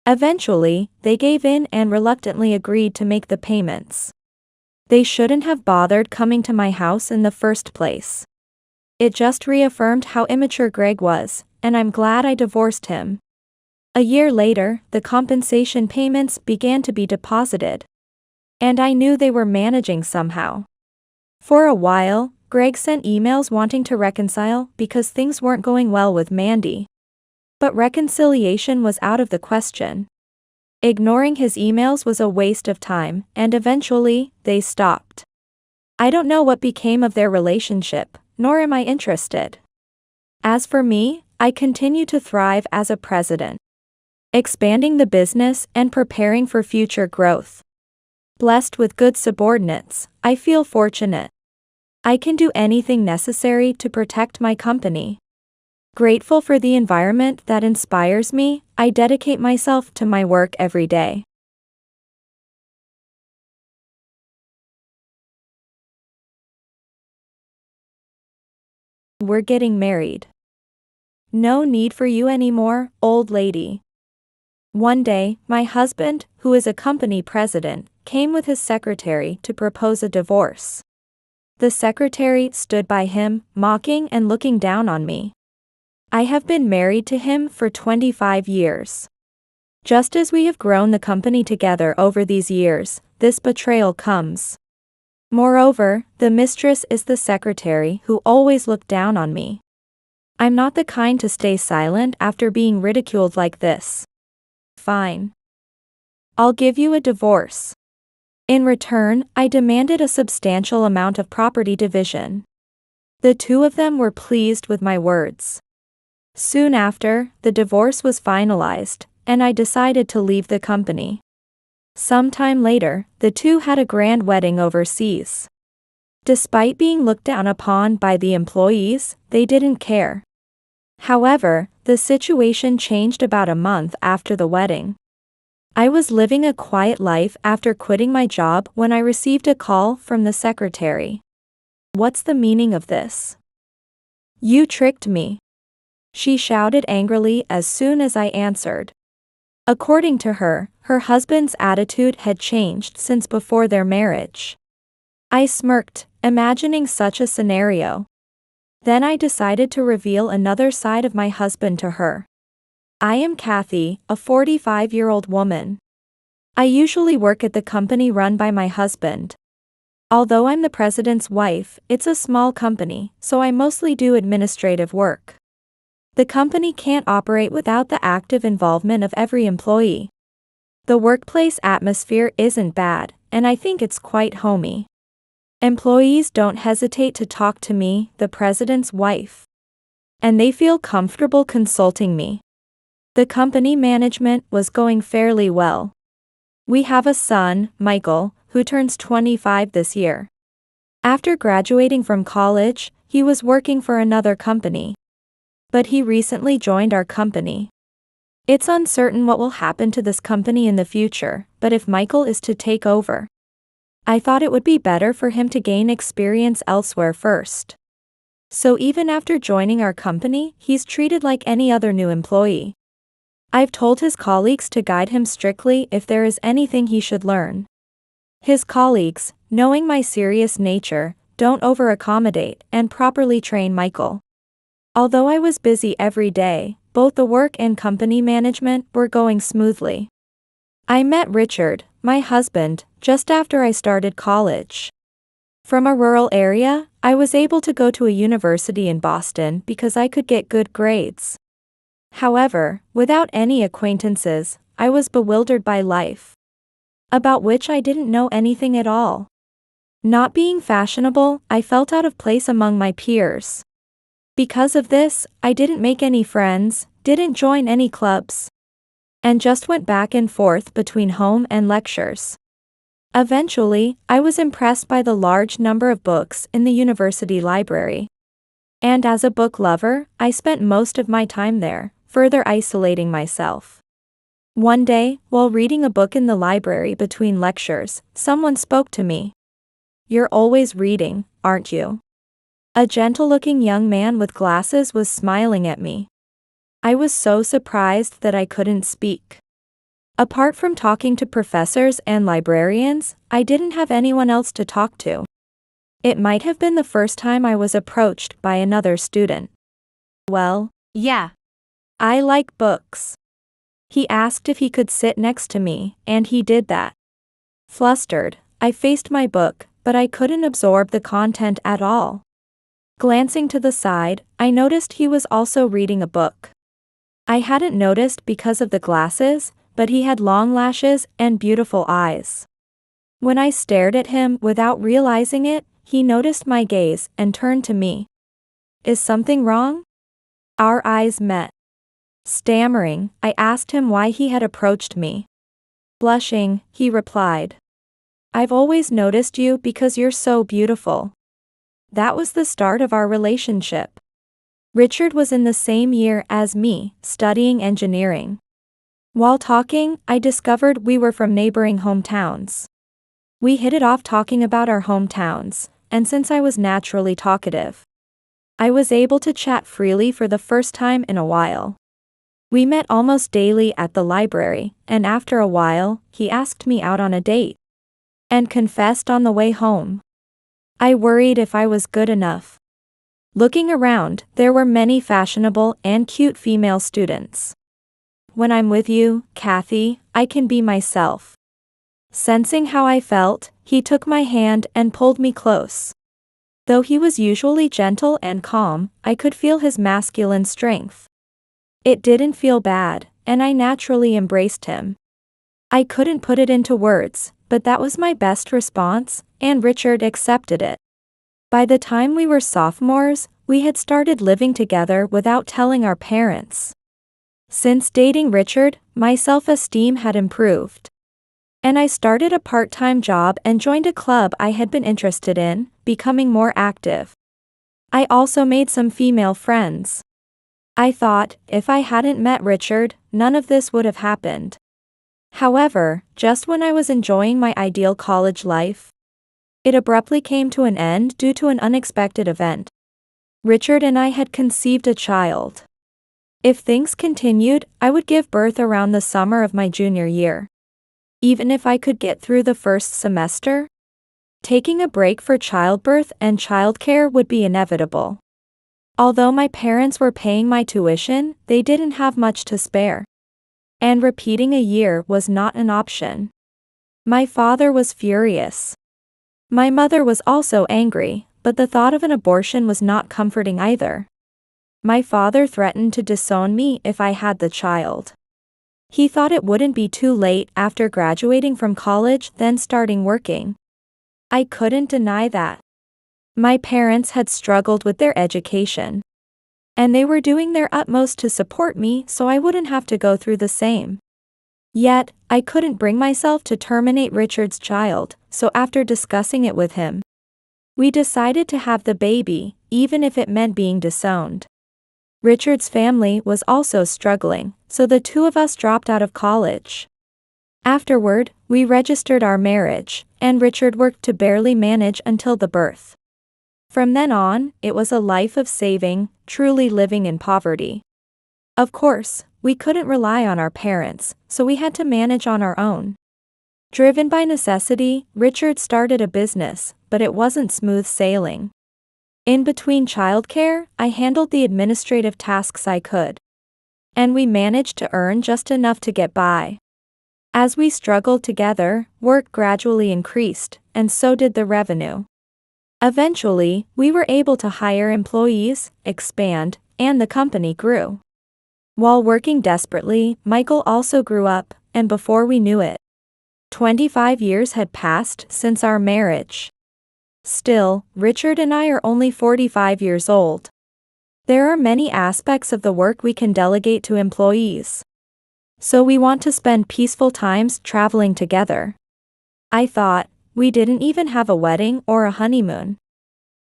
Eventually, they gave in and reluctantly agreed to make the payments. They shouldn't have bothered coming to my house in the first place. It just reaffirmed how immature Greg was, and I'm glad I divorced him. A year later, the compensation payments began to be deposited. And I knew they were managing somehow. For a while, Greg sent emails wanting to reconcile because things weren't going well with Mandy. But reconciliation was out of the question. Ignoring his emails was a waste of time, and eventually, they stopped. I don't know what became of their relationship, nor am I interested. As for me, I continue to thrive as a president, expanding the business and preparing for future growth. Blessed with good subordinates, I feel fortunate. I can do anything necessary to protect my company. Grateful for the environment that inspires me, I dedicate myself to my work every day. We're getting married. No need for you anymore, old lady. One day, my husband, who is a company president, came with his secretary to propose a divorce. The secretary stood by him, mocking and looking down on me. I have been married to him for 25 years. Just as we have grown the company together over these years, this betrayal comes. Moreover, the mistress is the secretary who always looked down on me. I'm not the kind to stay silent after being ridiculed like this. Fine. I'll give you a divorce. In return, I demanded a substantial amount of property division. The two of them were pleased with my words. Soon after, the divorce was finalized, and I decided to leave the company. Sometime later, the two had a grand wedding overseas. Despite being looked down upon by the employees, they didn't care. However, the situation changed about a month after the wedding. I was living a quiet life after quitting my job when I received a call from the secretary. What's the meaning of this? You tricked me. She shouted angrily as soon as I answered. According to her, her husband's attitude had changed since before their marriage. I smirked, imagining such a scenario. Then I decided to reveal another side of my husband to her. I am Kathy, a 45-year-old woman. I usually work at the company run by my husband. Although I'm the president's wife, it's a small company, so I mostly do administrative work. The company can't operate without the active involvement of every employee. The workplace atmosphere isn't bad, and I think it's quite homey. Employees don't hesitate to talk to me, the president's wife. And they feel comfortable consulting me. The company management was going fairly well. We have a son, Michael, who turns 25 this year. After graduating from college, he was working for another company. But he recently joined our company. It's uncertain what will happen to this company in the future, but if Michael is to take over, I thought it would be better for him to gain experience elsewhere first. So even after joining our company, he's treated like any other new employee. I've told his colleagues to guide him strictly if there is anything he should learn. His colleagues, knowing my serious nature, don't over-accommodate and properly train Michael. Although I was busy every day, both the work and company management were going smoothly. I met Richard, my husband, just after I started college. From a rural area, I was able to go to a university in Boston because I could get good grades. However, without any acquaintances, I was bewildered by life, about which I didn't know anything at all. Not being fashionable, I felt out of place among my peers. Because of this, I didn't make any friends, didn't join any clubs, and just went back and forth between home and lectures. Eventually, I was impressed by the large number of books in the university library. And as a book lover, I spent most of my time there, further isolating myself. One day, while reading a book in the library between lectures, someone spoke to me. "You're always reading, aren't you?" A gentle-looking young man with glasses was smiling at me. I was so surprised that I couldn't speak. Apart from talking to professors and librarians, I didn't have anyone else to talk to. It might have been the first time I was approached by another student. "Well, yeah, I like books." He asked if he could sit next to me, and he did that. Flustered, I faced my book, but I couldn't absorb the content at all. Glancing to the side, I noticed he was also reading a book. I hadn't noticed because of the glasses, but he had long lashes and beautiful eyes. When I stared at him without realizing it, he noticed my gaze and turned to me. "Is something wrong?" Our eyes met. Stammering, I asked him why he had approached me. Blushing, he replied, "I've always noticed you because you're so beautiful." That was the start of our relationship. Richard was in the same year as me, studying engineering. While talking, I discovered we were from neighboring hometowns. We hit it off talking about our hometowns, and since I was naturally talkative, I was able to chat freely for the first time in a while. We met almost daily at the library, and after a while, he asked me out on a date, and confessed on the way home. I worried if I was good enough. Looking around, there were many fashionable and cute female students. "When I'm with you, Kathy, I can be myself." Sensing how I felt, he took my hand and pulled me close. Though he was usually gentle and calm, I could feel his masculine strength. It didn't feel bad, and I naturally embraced him. I couldn't put it into words, but that was my best response, and Richard accepted it. By the time we were sophomores, we had started living together without telling our parents. Since dating Richard, my self-esteem had improved. And I started a part-time job and joined a club I had been interested in, becoming more active. I also made some female friends. I thought, if I hadn't met Richard, none of this would have happened. However, just when I was enjoying my ideal college life, it abruptly came to an end due to an unexpected event. Richard and I had conceived a child. If things continued, I would give birth around the summer of my junior year. Even if I could get through the first semester, taking a break for childbirth and childcare would be inevitable. Although my parents were paying my tuition, they didn't have much to spare. And repeating a year was not an option. My father was furious. My mother was also angry, but the thought of an abortion was not comforting either. My father threatened to disown me if I had the child. He thought it wouldn't be too late after graduating from college then starting working. I couldn't deny that. My parents had struggled with their education. And they were doing their utmost to support me so I wouldn't have to go through the same. Yet, I couldn't bring myself to terminate Richard's child, so after discussing it with him, we decided to have the baby, even if it meant being disowned. Richard's family was also struggling, so the two of us dropped out of college. Afterward, we registered our marriage, and Richard worked to barely manage until the birth. From then on, it was a life of saving, truly living in poverty. Of course, we couldn't rely on our parents, so we had to manage on our own. Driven by necessity, Richard started a business, but it wasn't smooth sailing. In between childcare, I handled the administrative tasks I could. And we managed to earn just enough to get by. As we struggled together, work gradually increased, and so did the revenue. Eventually, we were able to hire employees, expand, and the company grew. While working desperately, Michael also grew up, and before we knew it, 25 years had passed since our marriage. Still, Richard and I are only 45 years old. There are many aspects of the work we can delegate to employees. So we want to spend peaceful times traveling together. I thought, we didn't even have a wedding or a honeymoon.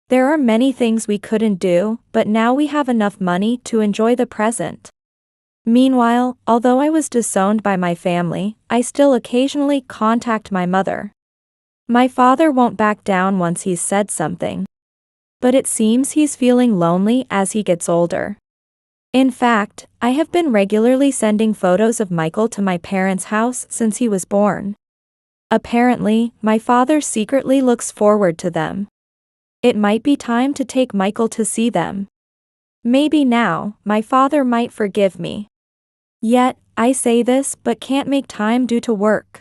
There are many things we couldn't do, but now we have enough money to enjoy the present. Meanwhile, although I was disowned by my family, I still occasionally contact my mother. My father won't back down once he's said something. But it seems he's feeling lonely as he gets older. In fact, I have been regularly sending photos of Michael to my parents' house since he was born. Apparently, my father secretly looks forward to them. It might be time to take Michael to see them. Maybe now, my father might forgive me. Yet, I say this but can't make time due to work.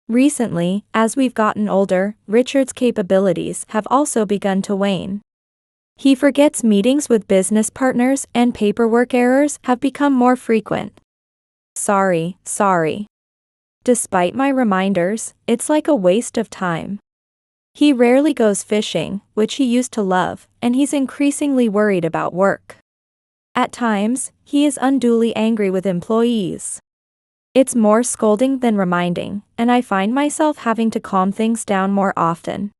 Recently, as we've gotten older, Richard's capabilities have also begun to wane. He forgets meetings with business partners and paperwork errors have become more frequent. Sorry. Despite my reminders, it's like a waste of time. He rarely goes fishing, which he used to love, and he's increasingly worried about work. At times, he is unduly angry with employees. It's more scolding than reminding, and I find myself having to calm things down more often.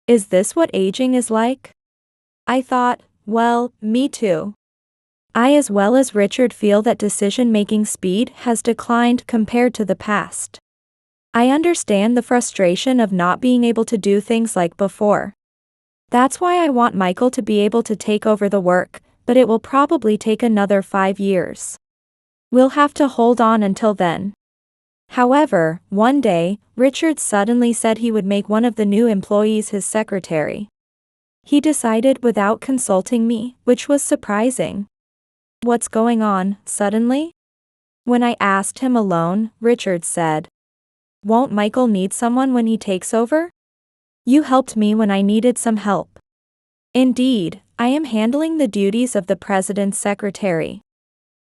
Is this what aging is like? I thought, well, me too. I as well as Richard feel that decision-making speed has declined compared to the past. I understand the frustration of not being able to do things like before. That's why I want Michael to be able to take over the work, but it will probably take another 5 years. We'll have to hold on until then. However, one day, Richard suddenly said he would make one of the new employees his secretary. He decided without consulting me, which was surprising. What's going on, suddenly? When I asked him alone, Richard said, "Won't Michael need someone when he takes over? You helped me when I needed some help." Indeed, I am handling the duties of the president's secretary.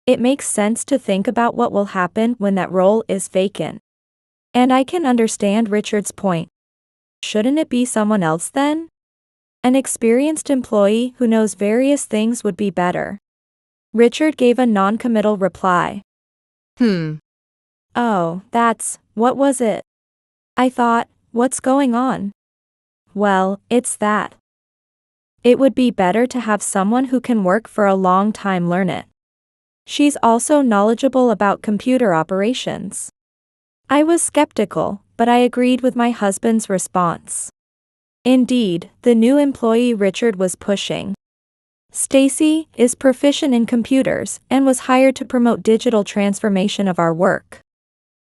It makes sense to think about what will happen when that role is vacant. And I can understand Richard's point. Shouldn't it be someone else then? An experienced employee who knows various things would be better. Richard gave a non-committal reply. Oh, what was it? I thought, what's going on? Well, it's that. It would be better to have someone who can work for a long time learn it. She's also knowledgeable about computer operations. I was skeptical, but I agreed with my husband's response. Indeed, the new employee Richard was pushing, Stacy, is proficient in computers and was hired to promote digital transformation of our work.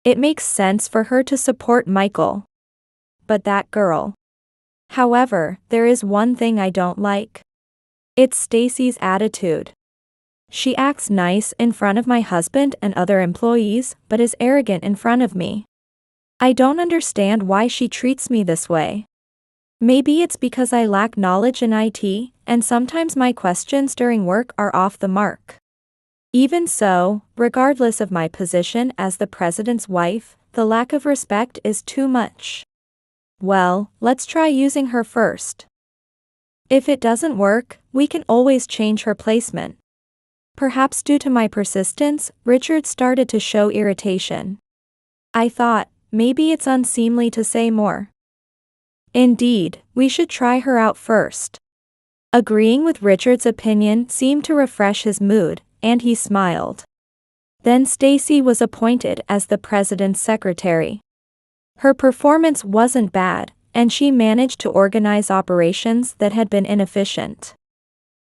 It makes sense for her to support Michael. But that girl. However, there is one thing I don't like. It's Stacy's attitude. She acts nice in front of my husband and other employees, but is arrogant in front of me. I don't understand why she treats me this way. Maybe it's because I lack knowledge in IT, and sometimes my questions during work are off the mark. Even so, regardless of my position as the president's wife, the lack of respect is too much. Well, let's try using her first. If it doesn't work, we can always change her placement. Perhaps due to my persistence, Richard started to show irritation. I thought, maybe it's unseemly to say more. Indeed, we should try her out first. Agreeing with Richard's opinion seemed to refresh his mood, and he smiled. Then Stacy was appointed as the president's secretary. Her performance wasn't bad, and she managed to organize operations that had been inefficient.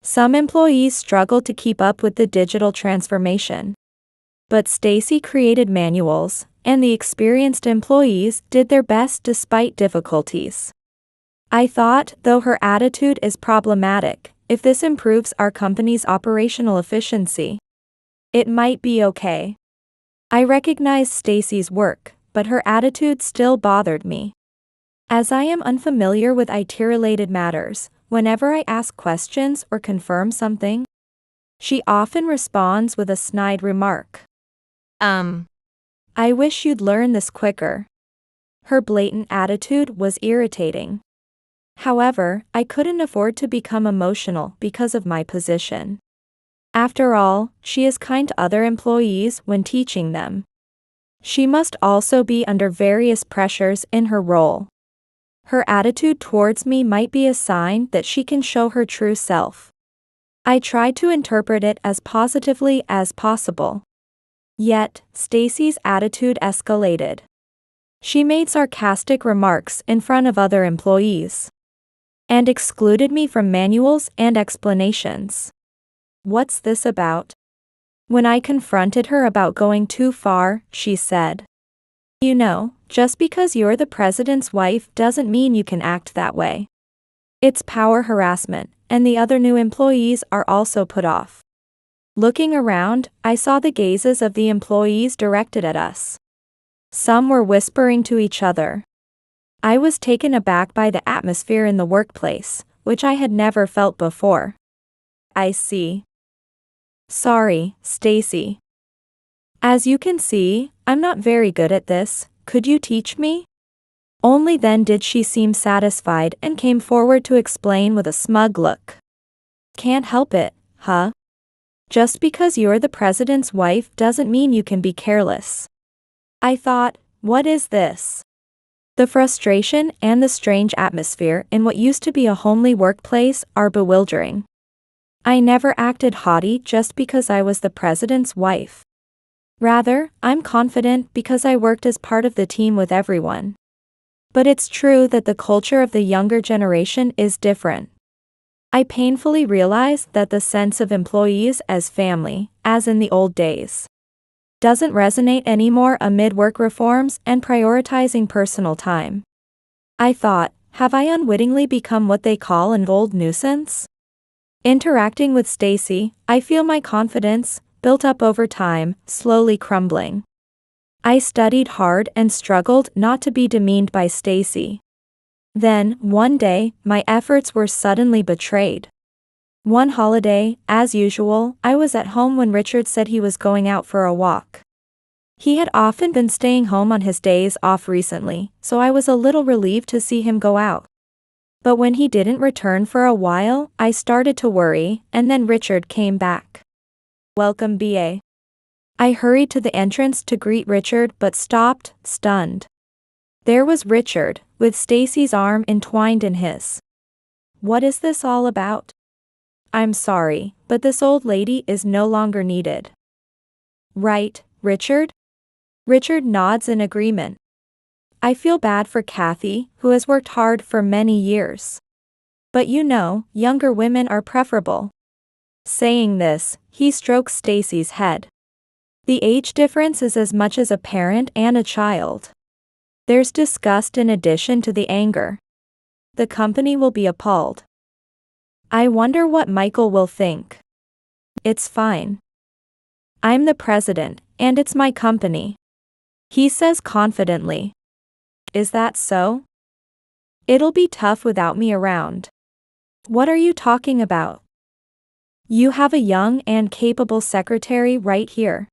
Some employees struggled to keep up with the digital transformation. But Stacy created manuals, and the experienced employees did their best despite difficulties. I thought, though her attitude is problematic, if this improves our company's operational efficiency, it might be okay. I recognized Stacy's work, but her attitude still bothered me. As I am unfamiliar with IT-related matters, whenever I ask questions or confirm something, she often responds with a snide remark. I wish you'd learn this quicker. Her blatant attitude was irritating. However, I couldn't afford to become emotional because of my position. After all, she is kind to other employees when teaching them. She must also be under various pressures in her role. Her attitude towards me might be a sign that she can show her true self. I tried to interpret it as positively as possible. Yet, Stacy's attitude escalated. She made sarcastic remarks in front of other employees and excluded me from manuals and explanations. What's this about? When I confronted her about going too far, she said, "You know, just because you're the president's wife doesn't mean you can act that way. It's power harassment, and the other new employees are also put off." Looking around, I saw the gazes of the employees directed at us. Some were whispering to each other. I was taken aback by the atmosphere in the workplace, which I had never felt before. I see. Sorry, Stacy. As you can see, I'm not very good at this. Could you teach me? Only then did she seem satisfied and came forward to explain with a smug look. Can't help it, huh? Just because you're the president's wife doesn't mean you can be careless. I thought, what is this? The frustration and the strange atmosphere in what used to be a homely workplace are bewildering. I never acted haughty just because I was the president's wife. Rather, I'm confident because I worked as part of the team with everyone. But it's true that the culture of the younger generation is different. I painfully realize that the sense of employees as family, as in the old days, doesn't resonate anymore amid work reforms and prioritizing personal time. I thought, have I unwittingly become what they call an old nuisance? Interacting with Stacy, I feel my confidence, built up over time, slowly crumbling. I studied hard and struggled not to be demeaned by Stacy. Then, one day, my efforts were suddenly betrayed. One holiday, as usual, I was at home when Richard said he was going out for a walk. He had often been staying home on his days off recently, so I was a little relieved to see him go out. But when he didn't return for a while, I started to worry, and then Richard came back. Welcome, BA. I hurried to the entrance to greet Richard but stopped, stunned. There was Richard, with Stacy's arm entwined in his. What is this all about? I'm sorry, but this old lady is no longer needed. Right, Richard? Richard nods in agreement. I feel bad for Kathy, who has worked hard for many years. But you know, younger women are preferable. Saying this, he strokes Stacy's head. The age difference is as much as a parent and a child. There's disgust in addition to the anger. The company will be appalled. I wonder what Michael will think. It's fine. I'm the president, and it's my company. He says confidently. Is that so? It'll be tough without me around. What are you talking about? You have a young and capable secretary right here.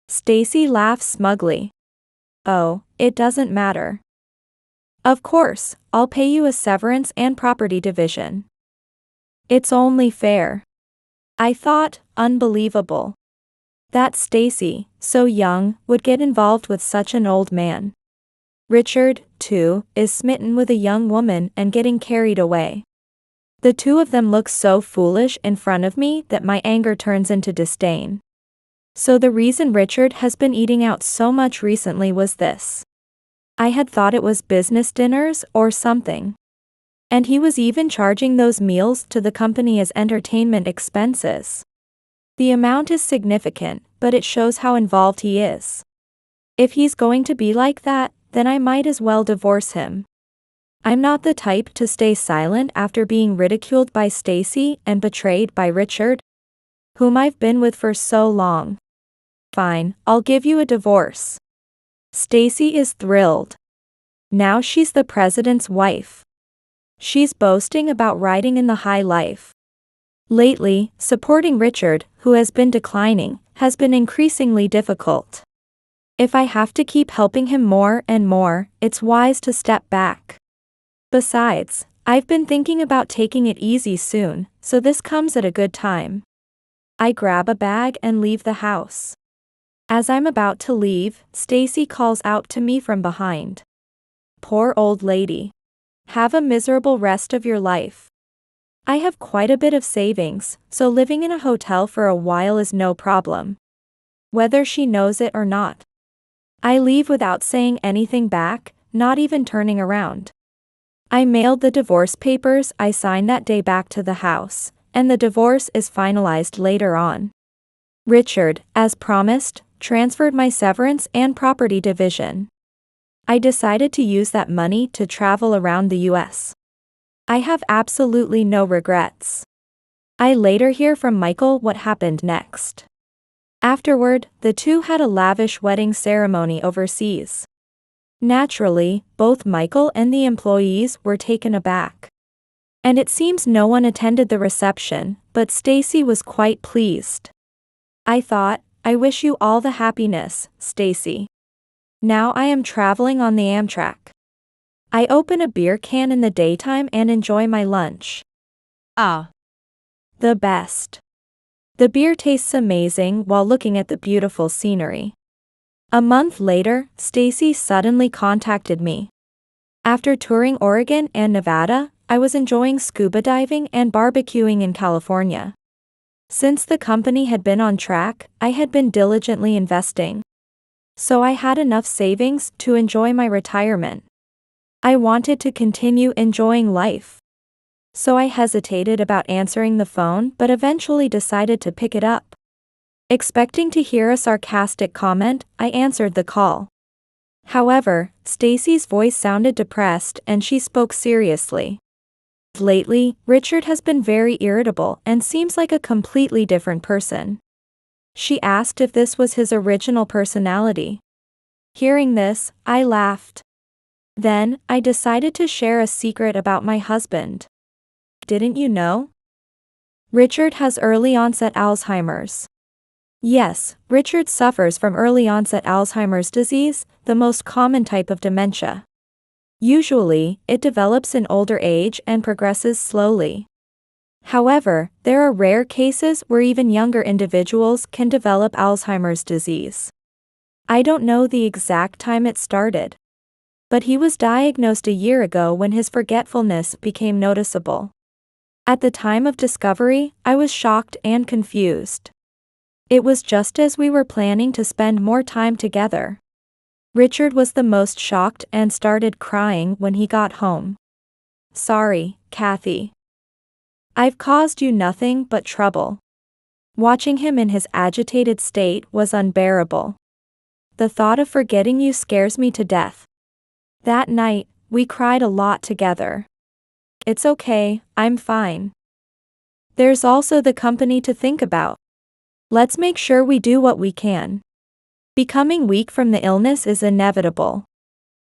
Stacy laughs smugly. Oh, it doesn't matter. Of course, I'll pay you a severance and property division. It's only fair. I thought, unbelievable. That Stacy, so young, would get involved with such an old man. Richard, too, is smitten with a young woman and getting carried away. The two of them look so foolish in front of me that my anger turns into disdain. So the reason Richard has been eating out so much recently was this. I had thought it was business dinners or something. And he was even charging those meals to the company as entertainment expenses. The amount is significant, but it shows how involved he is. If he's going to be like that, then I might as well divorce him. I'm not the type to stay silent after being ridiculed by Stacy and betrayed by Richard, whom I've been with for so long. Fine, I'll give you a divorce. Stacy is thrilled. Now she's the president's wife. She's boasting about riding in the high life. Lately, supporting Richard, who has been declining, has been increasingly difficult. If I have to keep helping him more and more, it's wise to step back. Besides, I've been thinking about taking it easy soon, so this comes at a good time. I grab a bag and leave the house. As I'm about to leave, Stacy calls out to me from behind. Poor old lady. Have a miserable rest of your life. I have quite a bit of savings, so living in a hotel for a while is no problem. Whether she knows it or not. I leave without saying anything back, not even turning around. I mailed the divorce papers I signed that day back to the house, and the divorce is finalized later on. Richard, as promised, transferred my severance and property division. I decided to use that money to travel around the US. I have absolutely no regrets. I later hear from Michael what happened next. Afterward, the two had a lavish wedding ceremony overseas. Naturally, both Michael and the employees were taken aback. And it seems no one attended the reception, but Stacy was quite pleased. I thought, I wish you all the happiness, Stacy. Now I am traveling on the Amtrak. I open a beer can in the daytime and enjoy my lunch. Ah. The best. The beer tastes amazing while looking at the beautiful scenery. A month later, Stacy suddenly contacted me. After touring Oregon and Nevada, I was enjoying scuba diving and barbecuing in California. Since the company had been on track, I had been diligently investing. So I had enough savings to enjoy my retirement. I wanted to continue enjoying life. So I hesitated about answering the phone but eventually decided to pick it up. Expecting to hear a sarcastic comment, I answered the call. However, Stacy's voice sounded depressed and she spoke seriously. Lately, Richard has been very irritable and seems like a completely different person. She asked if this was his original personality. Hearing this, I laughed. Then, I decided to share a secret about my husband. Didn't you know? Richard has early onset Alzheimer's. Yes, Richard suffers from early onset Alzheimer's disease, the most common type of dementia. Usually, it develops in older age and progresses slowly. However, there are rare cases where even younger individuals can develop Alzheimer's disease. I don't know the exact time it started. But he was diagnosed a year ago when his forgetfulness became noticeable. At the time of discovery, I was shocked and confused. It was just as we were planning to spend more time together. Richard was the most shocked and started crying when he got home. Sorry, Kathy. I've caused you nothing but trouble. Watching him in his agitated state was unbearable. The thought of forgetting you scares me to death. That night, we cried a lot together. It's okay, I'm fine. There's also the company to think about. Let's make sure we do what we can. Becoming weak from the illness is inevitable.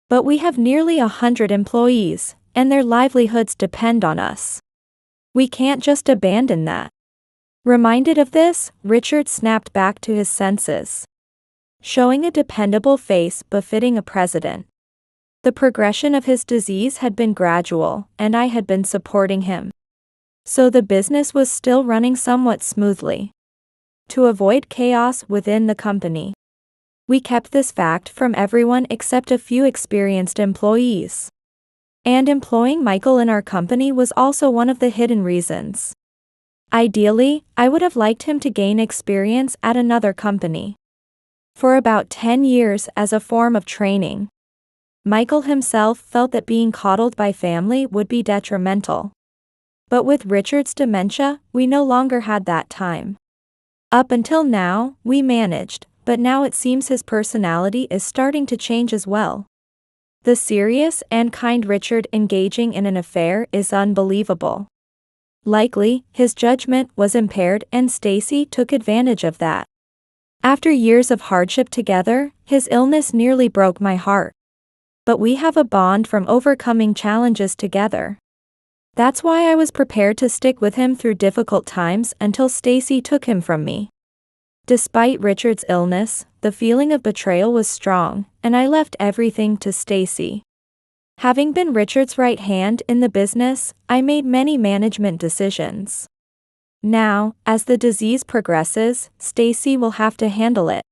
But we have nearly 100 employees, and their livelihoods depend on us. We can't just abandon that. Reminded of this, Richard snapped back to his senses. Showing a dependable face befitting a president. The progression of his disease had been gradual, and I had been supporting him. So the business was still running somewhat smoothly. To avoid chaos within the company, we kept this fact from everyone except a few experienced employees. And employing Michael in our company was also one of the hidden reasons. Ideally, I would have liked him to gain experience at another company for about 10 years as a form of training. Michael himself felt that being coddled by family would be detrimental. But with Richard's dementia, we no longer had that time. Up until now, we managed, but now it seems his personality is starting to change as well. The serious and kind Richard engaging in an affair is unbelievable. Likely, his judgment was impaired and Stacy took advantage of that. After years of hardship together, his illness nearly broke my heart. But we have a bond from overcoming challenges together. That's why I was prepared to stick with him through difficult times until Stacy took him from me. Despite Richard's illness, the feeling of betrayal was strong, and I left everything to Stacy. Having been Richard's right hand in the business, I made many management decisions. Now, as the disease progresses, Stacy will have to handle it.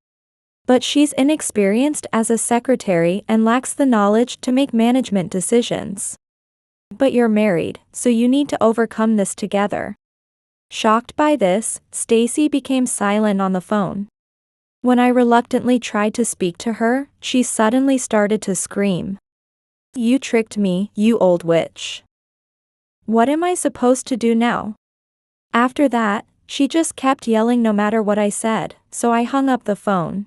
But she's inexperienced as a secretary and lacks the knowledge to make management decisions. But you're married, so you need to overcome this together. Shocked by this, Stacy became silent on the phone. When I reluctantly tried to speak to her, she suddenly started to scream. "You tricked me, you old witch. What am I supposed to do now?" After that, she just kept yelling no matter what I said, so I hung up the phone.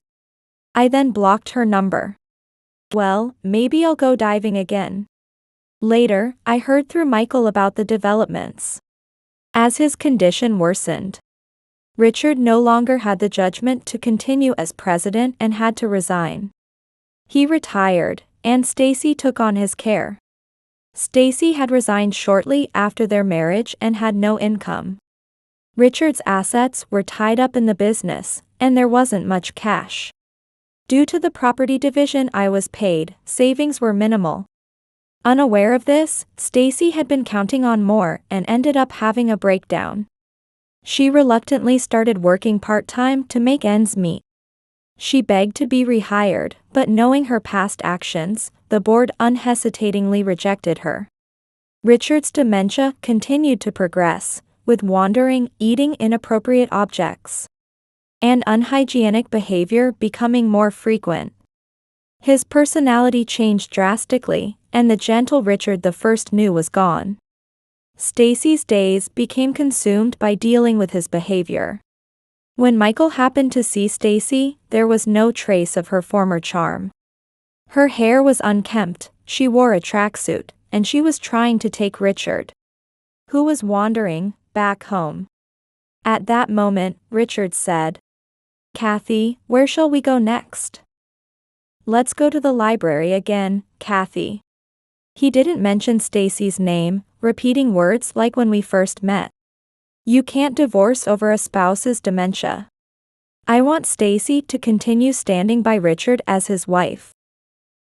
I then blocked her number. Well, maybe I'll go diving again. Later, I heard through Michael about the developments. As his condition worsened, Richard no longer had the judgment to continue as president and had to resign. He retired, and Stacy took on his care. Stacy had resigned shortly after their marriage and had no income. Richard's assets were tied up in the business, and there wasn't much cash. Due to the property division I was paid, savings were minimal. Unaware of this, Stacy had been counting on more and ended up having a breakdown. She reluctantly started working part-time to make ends meet. She begged to be rehired, but knowing her past actions, the board unhesitatingly rejected her. Richard's dementia continued to progress, with wandering, eating inappropriate objects, and unhygienic behavior becoming more frequent. His personality changed drastically, and the gentle Richard the first knew was gone. Stacy's days became consumed by dealing with his behavior. When Michael happened to see Stacy, there was no trace of her former charm. Her hair was unkempt, she wore a tracksuit, and she was trying to take Richard, who was wandering, back home. At that moment, Richard said, "Kathy, where shall we go next?" "Let's go to the library again, Kathy." He didn't mention Stacy's name, repeating words like when we first met. You can't divorce over a spouse's dementia. I want Stacy to continue standing by Richard as his wife,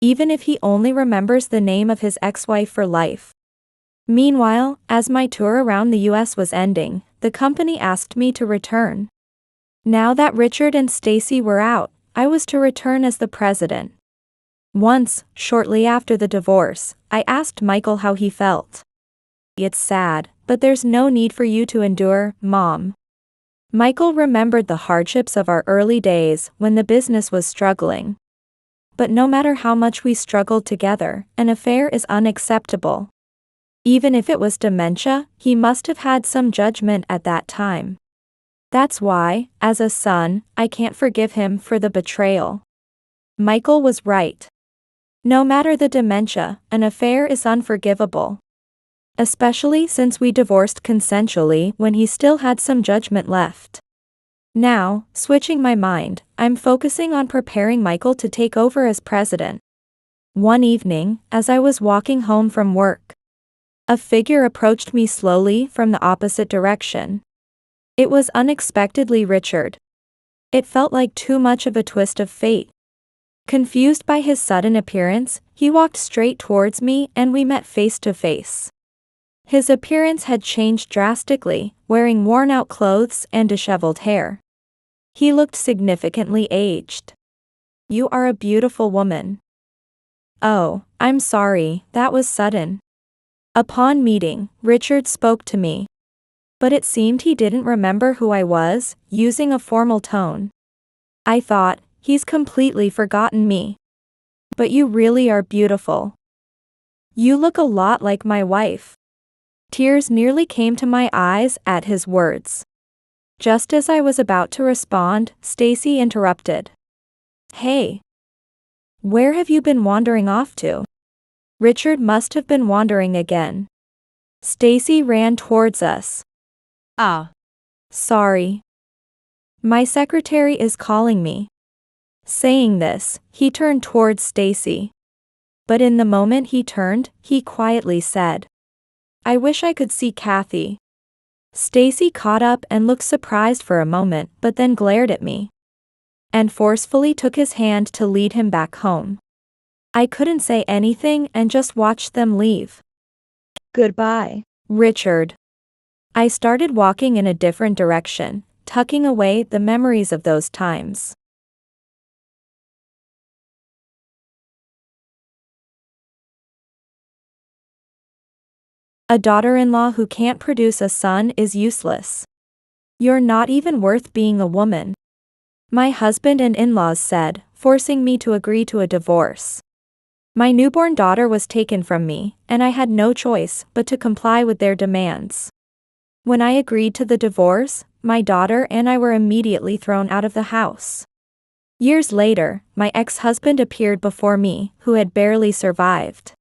even if he only remembers the name of his ex-wife for life. Meanwhile, as my tour around the US was ending, the company asked me to return. Now that Richard and Stacy were out, I was to return as the president. Once, shortly after the divorce, I asked Michael how he felt. "It's sad, but there's no need for you to endure, Mom." Michael remembered the hardships of our early days when the business was struggling. But no matter how much we struggled together, an affair is unacceptable. Even if it was dementia, he must have had some judgment at that time. That's why, as a son, I can't forgive him for the betrayal. Michael was right. No matter the dementia, an affair is unforgivable. Especially since we divorced consensually when he still had some judgment left. Now, switching my mind, I'm focusing on preparing Michael to take over as president. One evening, as I was walking home from work, a figure approached me slowly from the opposite direction. It was unexpectedly Richard. It felt like too much of a twist of fate. Confused by his sudden appearance, he walked straight towards me and we met face to face. His appearance had changed drastically, wearing worn-out clothes and disheveled hair. He looked significantly aged. "You are a beautiful woman." "Oh, I'm sorry, that was sudden." Upon meeting, Richard spoke to me. But it seemed he didn't remember who I was, using a formal tone. I thought, he's completely forgotten me. "But you really are beautiful. You look a lot like my wife." Tears nearly came to my eyes at his words. Just as I was about to respond, Stacy interrupted. "Hey. Where have you been wandering off to?" Richard must have been wandering again. Stacy ran towards us. Sorry. My secretary is calling me." Saying this, he turned towards Stacy. But in the moment he turned, he quietly said, "I wish I could see Kathy." Stacy caught up and looked surprised for a moment, but then glared at me and forcefully took his hand to lead him back home. I couldn't say anything and just watched them leave. Goodbye, Richard. I started walking in a different direction, tucking away the memories of those times. A daughter-in-law who can't produce a son is useless. You're not even worth being a woman. My husband and in-laws said, forcing me to agree to a divorce. My newborn daughter was taken from me, and I had no choice but to comply with their demands. When I agreed to the divorce, my daughter and I were immediately thrown out of the house. Years later, my ex-husband appeared before me, who had barely survived.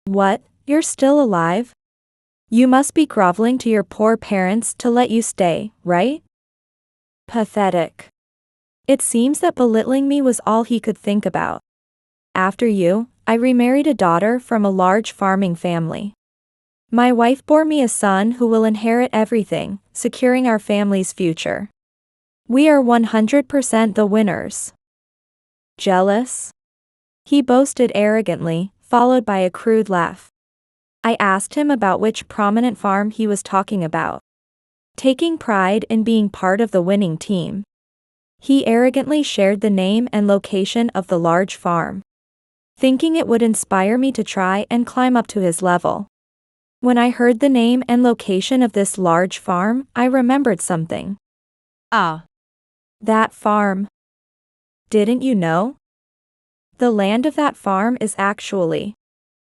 "What, you're still alive? You must be groveling to your poor parents to let you stay, right?" Pathetic. It seems that belittling me was all he could think about. After you, I remarried a daughter from a large farming family. My wife bore me a son who will inherit everything, securing our family's future. We are 100% the winners. Jealous? He boasted arrogantly, followed by a crude laugh. I asked him about which prominent farm he was talking about. Taking pride in being part of the winning team, he arrogantly shared the name and location of the large farm, thinking it would inspire me to try and climb up to his level. When I heard the name and location of this large farm, I remembered something. That farm. Didn't you know? The land of that farm is actually.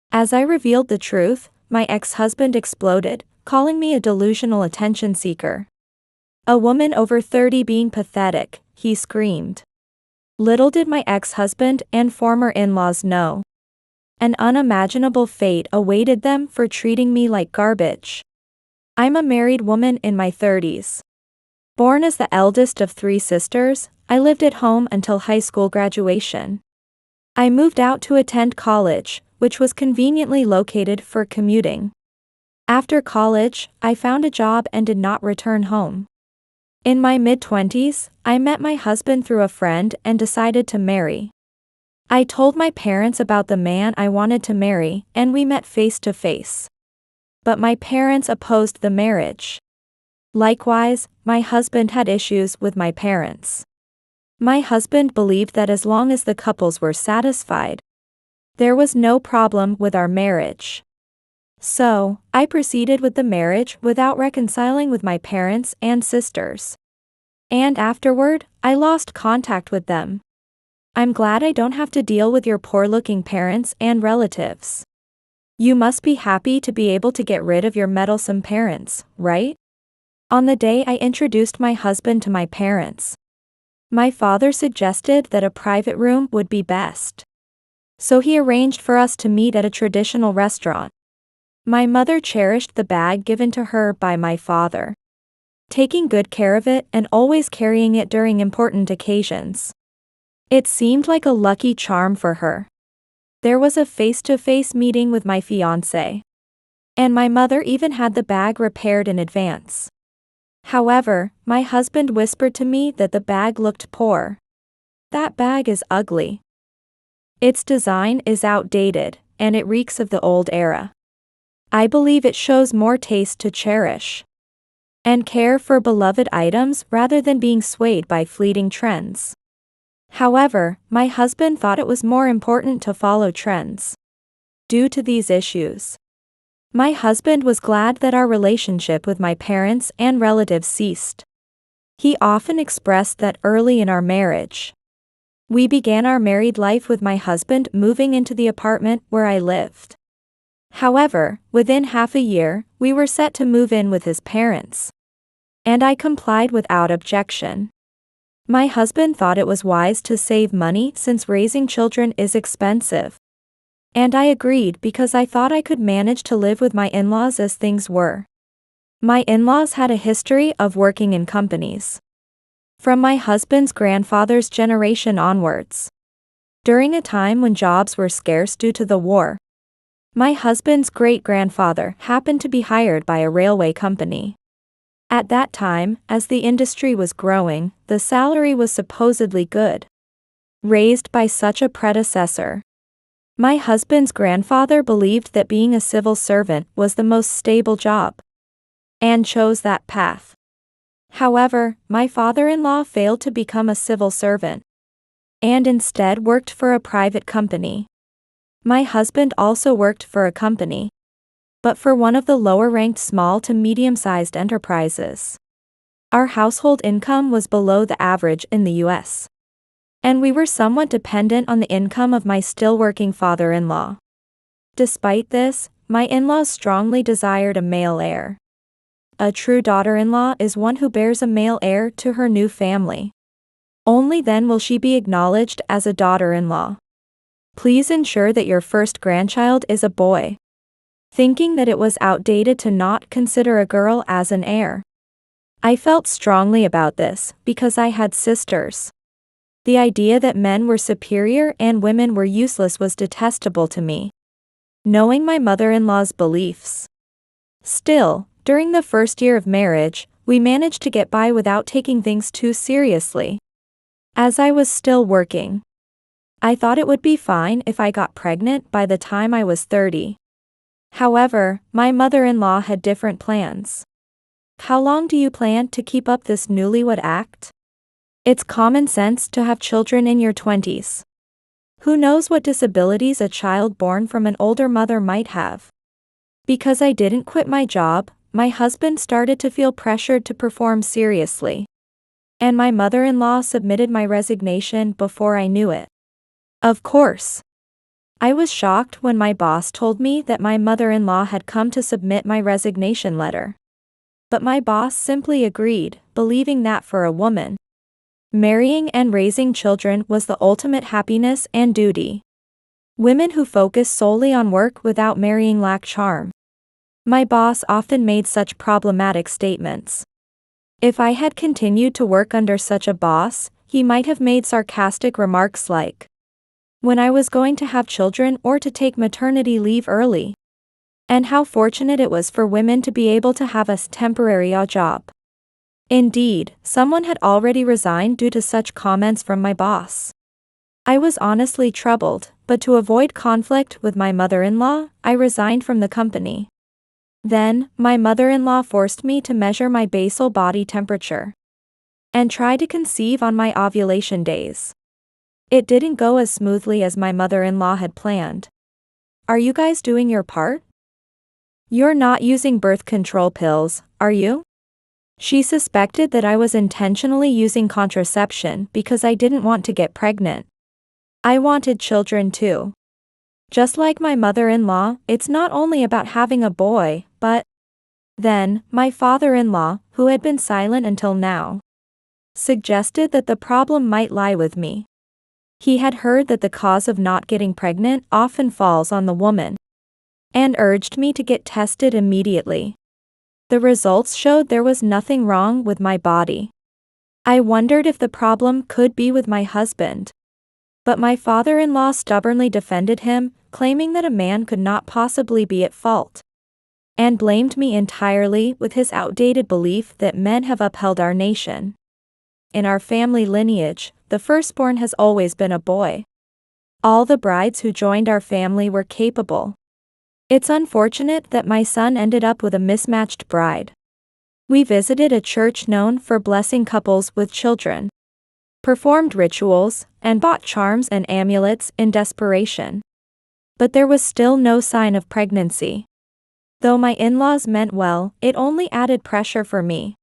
As I revealed the truth, my ex-husband exploded, calling me a delusional attention seeker. A woman over 30 being pathetic, he screamed. Little did my ex-husband and former in-laws know. An unimaginable fate awaited them for treating me like garbage. I'm a married woman in my 30s. Born as the eldest of 3 sisters, I lived at home until high school graduation. I moved out to attend college, which was conveniently located for commuting. After college, I found a job and did not return home. In my mid-20s, I met my husband through a friend and decided to marry. I told my parents about the man I wanted to marry, and we met face to face. But my parents opposed the marriage. Likewise, my husband had issues with my parents. My husband believed that as long as the couples were satisfied, there was no problem with our marriage. So, I proceeded with the marriage without reconciling with my parents and sisters. And afterward, I lost contact with them. I'm glad I don't have to deal with your poor-looking parents and relatives. You must be happy to be able to get rid of your meddlesome parents, right? On the day I introduced my husband to my parents, my father suggested that a private room would be best. So he arranged for us to meet at a traditional restaurant. My mother cherished the bag given to her by my father, taking good care of it and always carrying it during important occasions. It seemed like a lucky charm for her. There was a face-to-face meeting with my fiancé, and my mother even had the bag repaired in advance. However, my husband whispered to me that the bag looked poor. "That bag is ugly. Its design is outdated, and it reeks of the old era." I believe it shows more taste to cherish and care for beloved items rather than being swayed by fleeting trends. However, my husband thought it was more important to follow trends. Due to these issues, my husband was glad that our relationship with my parents and relatives ceased. He often expressed that early in our marriage, we began our married life with my husband moving into the apartment where I lived. However, within half a year, we were set to move in with his parents, and I complied without objection. My husband thought it was wise to save money since raising children is expensive. And I agreed because I thought I could manage to live with my in-laws as things were. My in-laws had a history of working in companies from my husband's grandfather's generation onwards. During a time when jobs were scarce due to the war, my husband's great-grandfather happened to be hired by a railway company. At that time, as the industry was growing, the salary was supposedly good, raised by such a predecessor. My husband's grandfather believed that being a civil servant was the most stable job, and chose that path. However, my father-in-law failed to become a civil servant, and instead worked for a private company. My husband also worked for a company, but for one of the lower-ranked small to medium-sized enterprises. Our household income was below the average in the U.S., and we were somewhat dependent on the income of my still-working father-in-law. Despite this, my in-laws strongly desired a male heir. A true daughter-in-law is one who bears a male heir to her new family. Only then will she be acknowledged as a daughter-in-law. Please ensure that your first grandchild is a boy. Thinking that it was outdated to not consider a girl as an heir. I felt strongly about this because I had sisters. The idea that men were superior and women were useless was detestable to me, knowing my mother-in-law's beliefs. Still, during the first year of marriage, we managed to get by without taking things too seriously. As I was still working, I thought it would be fine if I got pregnant by the time I was 30. However, my mother-in-law had different plans. How long do you plan to keep up this newlywed act? It's common sense to have children in your 20s. Who knows what disabilities a child born from an older mother might have? Because I didn't quit my job, my husband started to feel pressured to perform seriously. And my mother-in-law submitted my resignation before I knew it. Of course, I was shocked when my boss told me that my mother-in-law had come to submit my resignation letter. But my boss simply agreed, believing that for a woman, marrying and raising children was the ultimate happiness and duty. Women who focus solely on work without marrying lack charm. My boss often made such problematic statements. If I had continued to work under such a boss, he might have made sarcastic remarks like, when I was going to have children or to take maternity leave early. And how fortunate it was for women to be able to have a temporary job. Indeed, someone had already resigned due to such comments from my boss. I was honestly troubled, but to avoid conflict with my mother-in-law, I resigned from the company. Then, my mother-in-law forced me to measure my basal body temperature and try to conceive on my ovulation days. It didn't go as smoothly as my mother-in-law had planned. Are you guys doing your part? You're not using birth control pills, are you? She suspected that I was intentionally using contraception because I didn't want to get pregnant. I wanted children too. Just like my mother-in-law, it's not only about having a boy, but... Then, my father-in-law, who had been silent until now, suggested that the problem might lie with me. He had heard that the cause of not getting pregnant often falls on the woman, and urged me to get tested immediately. The results showed there was nothing wrong with my body. I wondered if the problem could be with my husband. But my father-in-law stubbornly defended him, claiming that a man could not possibly be at fault, and blamed me entirely with his outdated belief that men have upheld our nation. In our family lineage, the firstborn has always been a boy. All the brides who joined our family were capable, It's unfortunate that my son ended up with a mismatched bride. We visited a church known for blessing couples with children, performed rituals, and bought charms and amulets in desperation. But there was still no sign of pregnancy. Though my in-laws meant well, it only added pressure for me.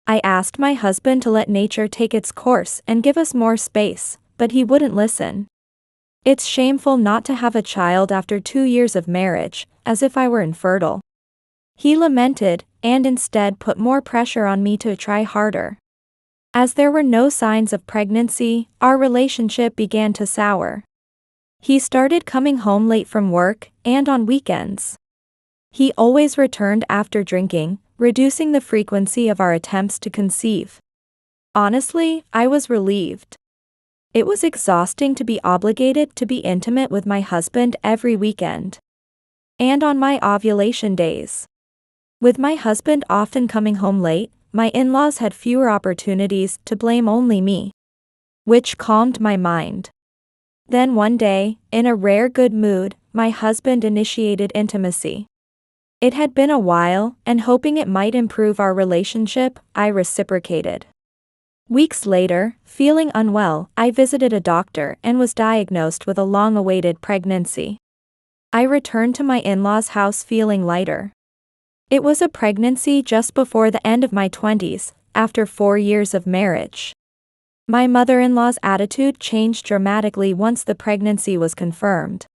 I asked my husband to let nature take its course and give us more space, but he wouldn't listen. It's shameful not to have a child after 2 years of marriage, as if I were infertile. He lamented, and instead put more pressure on me to try harder. As there were no signs of pregnancy, our relationship began to sour. He started coming home late from work, and on weekends. He always returned after drinking, reducing the frequency of our attempts to conceive. Honestly, I was relieved. It was exhausting to be obligated to be intimate with my husband every weekend. And on my ovulation days. With my husband often coming home late, my in-laws had fewer opportunities to blame only me. Which calmed my mind. Then one day, in a rare good mood, my husband initiated intimacy. It had been a while, and hoping it might improve our relationship, I reciprocated. Weeks later, feeling unwell, I visited a doctor and was diagnosed with a long-awaited pregnancy. I returned to my in-laws' house feeling lighter. It was a pregnancy just before the end of my 20s, after 4 years of marriage. My mother-in-law's attitude changed dramatically once the pregnancy was confirmed.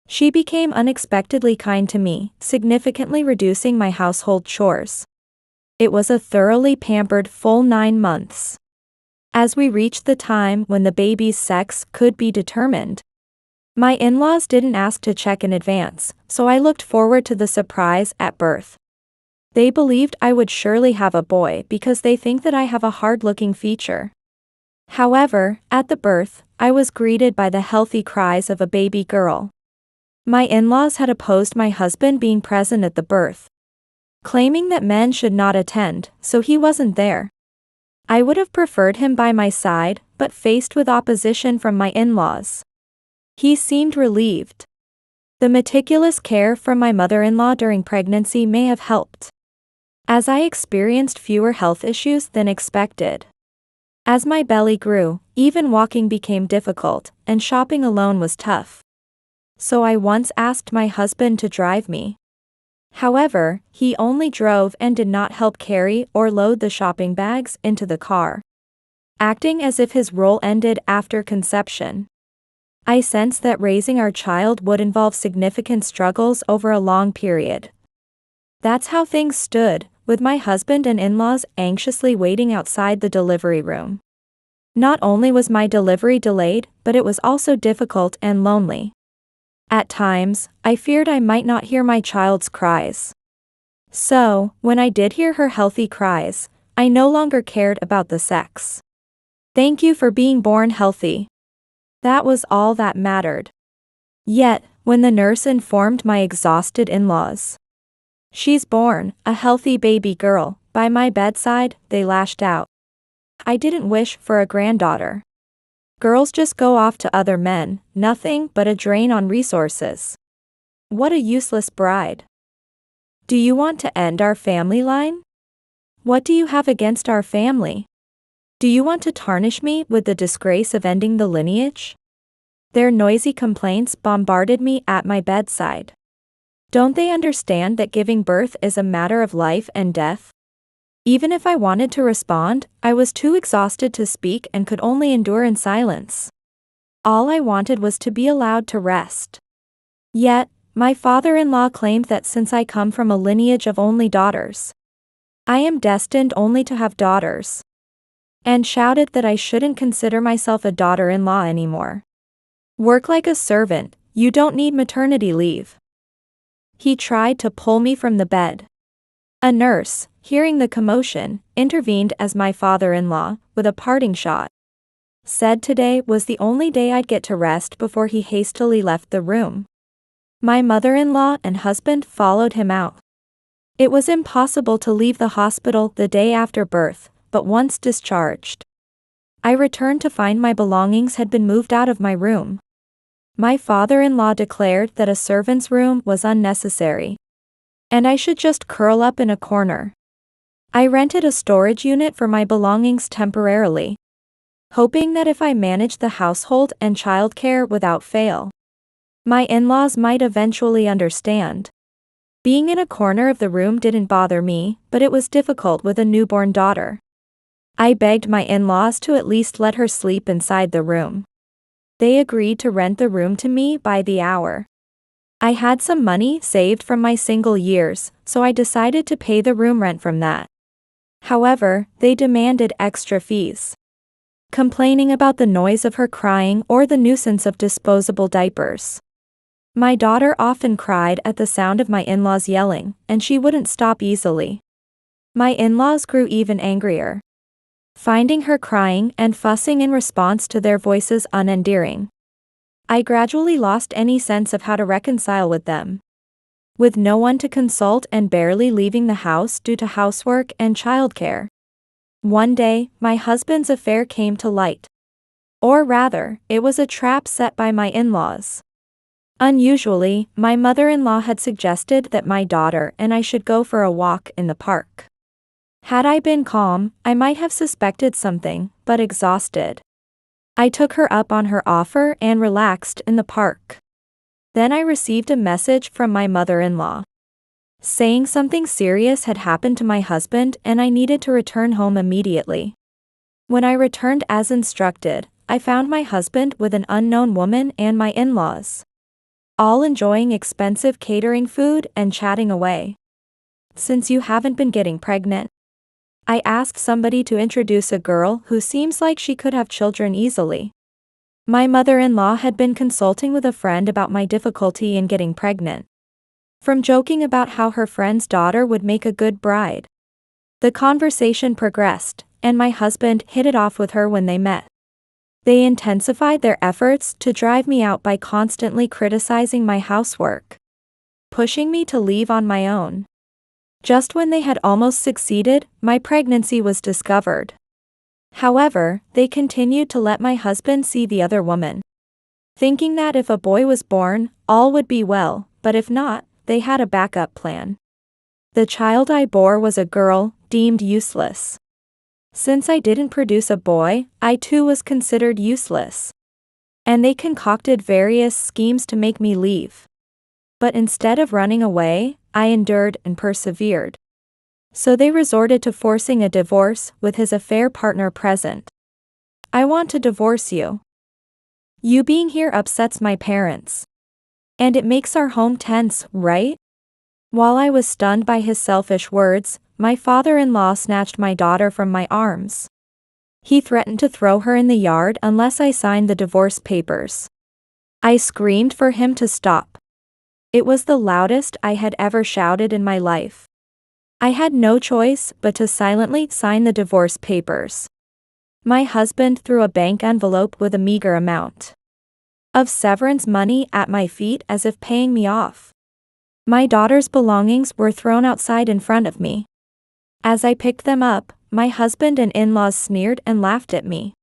She became unexpectedly kind to me, significantly reducing my household chores. It was a thoroughly pampered full 9 months. As we reached the time when the baby's sex could be determined, my in-laws didn't ask to check in advance, so I looked forward to the surprise at birth. They believed I would surely have a boy because they think that I have a hard-looking feature. However, at the birth, I was greeted by the healthy cries of a baby girl. My in-laws had opposed my husband being present at the birth, claiming that men should not attend, so he wasn't there. I would have preferred him by my side, but faced with opposition from my in-laws. He seemed relieved. The meticulous care from my mother-in-law during pregnancy may have helped, as I experienced fewer health issues than expected. As my belly grew, even walking became difficult, and shopping alone was tough. So I once asked my husband to drive me. However, he only drove and did not help carry or load the shopping bags into the car, acting as if his role ended after conception. I sensed that raising our child would involve significant struggles over a long period. That's how things stood, with my husband and in-laws anxiously waiting outside the delivery room. Not only was my delivery delayed, but it was also difficult and lonely. At times, I feared I might not hear my child's cries. So, when I did hear her healthy cries, I no longer cared about the sex. Thank you for being born healthy. That was all that mattered. Yet, when the nurse informed my exhausted in-laws, "She's born, a healthy baby girl," by my bedside, they lashed out. I didn't wish for a granddaughter. Girls just go off to other men, nothing but a drain on resources. What a useless bride. Do you want to end our family line? What do you have against our family? Do you want to tarnish me with the disgrace of ending the lineage? Their noisy complaints bombarded me at my bedside. Don't they understand that giving birth is a matter of life and death? Even if I wanted to respond, I was too exhausted to speak and could only endure in silence. All I wanted was to be allowed to rest. Yet, my father-in-law claimed that since I come from a lineage of only daughters, I am destined only to have daughters, and shouted that I shouldn't consider myself a daughter-in-law anymore. Work like a servant, you don't need maternity leave. He tried to pull me from the bed. A nurse, hearing the commotion, intervened as my father-in-law, with a parting shot, said today was the only day I'd get to rest before he hastily left the room. My mother-in-law and husband followed him out. It was impossible to leave the hospital the day after birth, but once discharged, I returned to find my belongings had been moved out of my room. My father-in-law declared that a servant's room was unnecessary, and I should just curl up in a corner. I rented a storage unit for my belongings temporarily, hoping that if I managed the household and childcare without fail, my in-laws might eventually understand. Being in a corner of the room didn't bother me, but it was difficult with a newborn daughter. I begged my in-laws to at least let her sleep inside the room. They agreed to rent the room to me by the hour. I had some money saved from my single years, so I decided to pay the room rent from that. However, they demanded extra fees, complaining about the noise of her crying or the nuisance of disposable diapers. My daughter often cried at the sound of my in-laws yelling, and she wouldn't stop easily. My in-laws grew even angrier, finding her crying and fussing in response to their voices unendearing. I gradually lost any sense of how to reconcile with them. With no one to consult and barely leaving the house due to housework and childcare, one day, my husband's affair came to light. Or rather, it was a trap set by my in-laws. Unusually, my mother-in-law had suggested that my daughter and I should go for a walk in the park. Had I been calm, I might have suspected something, but exhausted, I took her up on her offer and relaxed in the park. Then I received a message from my mother-in-law, saying something serious had happened to my husband and I needed to return home immediately. When I returned as instructed, I found my husband with an unknown woman and my in-laws, all enjoying expensive catering food and chatting away. "Since you haven't been getting pregnant," I asked somebody to introduce a girl who seems like she could have children easily. My mother-in-law had been consulting with a friend about my difficulty in getting pregnant, from joking about how her friend's daughter would make a good bride. The conversation progressed, and my husband hit it off with her when they met. They intensified their efforts to drive me out by constantly criticizing my housework, pushing me to leave on my own. Just when they had almost succeeded, my pregnancy was discovered. However, they continued to let my husband see the other woman, thinking that if a boy was born, all would be well, but if not, they had a backup plan. The child I bore was a girl, deemed useless. Since I didn't produce a boy, I too was considered useless. And they concocted various schemes to make me leave. But instead of running away, I endured and persevered. So they resorted to forcing a divorce with his affair partner present. "I want to divorce you. You being here upsets my parents. And it makes our home tense, right?" While I was stunned by his selfish words, my father-in-law snatched my daughter from my arms. He threatened to throw her in the yard unless I signed the divorce papers. I screamed for him to stop. It was the loudest I had ever shouted in my life. I had no choice but to silently sign the divorce papers. My husband threw a bank envelope with a meager amount of severance money at my feet as if paying me off. My daughter's belongings were thrown outside in front of me. As I picked them up, my husband and in-laws sneered and laughed at me.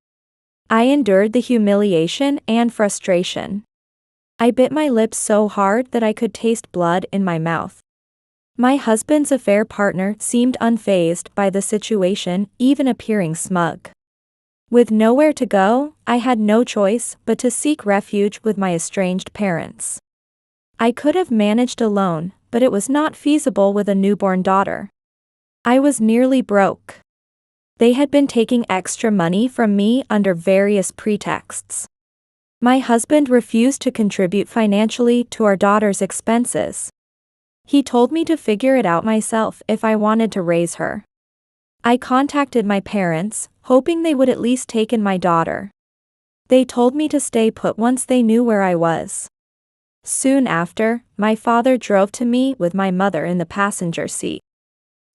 I endured the humiliation and frustration. I bit my lips so hard that I could taste blood in my mouth. My husband's affair partner seemed unfazed by the situation, even appearing smug. With nowhere to go, I had no choice but to seek refuge with my estranged parents. I could have managed alone, but it was not feasible with a newborn daughter. I was nearly broke. They had been taking extra money from me under various pretexts. My husband refused to contribute financially to our daughter's expenses. He told me to figure it out myself if I wanted to raise her. I contacted my parents, hoping they would at least take in my daughter. They told me to stay put once they knew where I was. Soon after, my father drove to me with my mother in the passenger seat.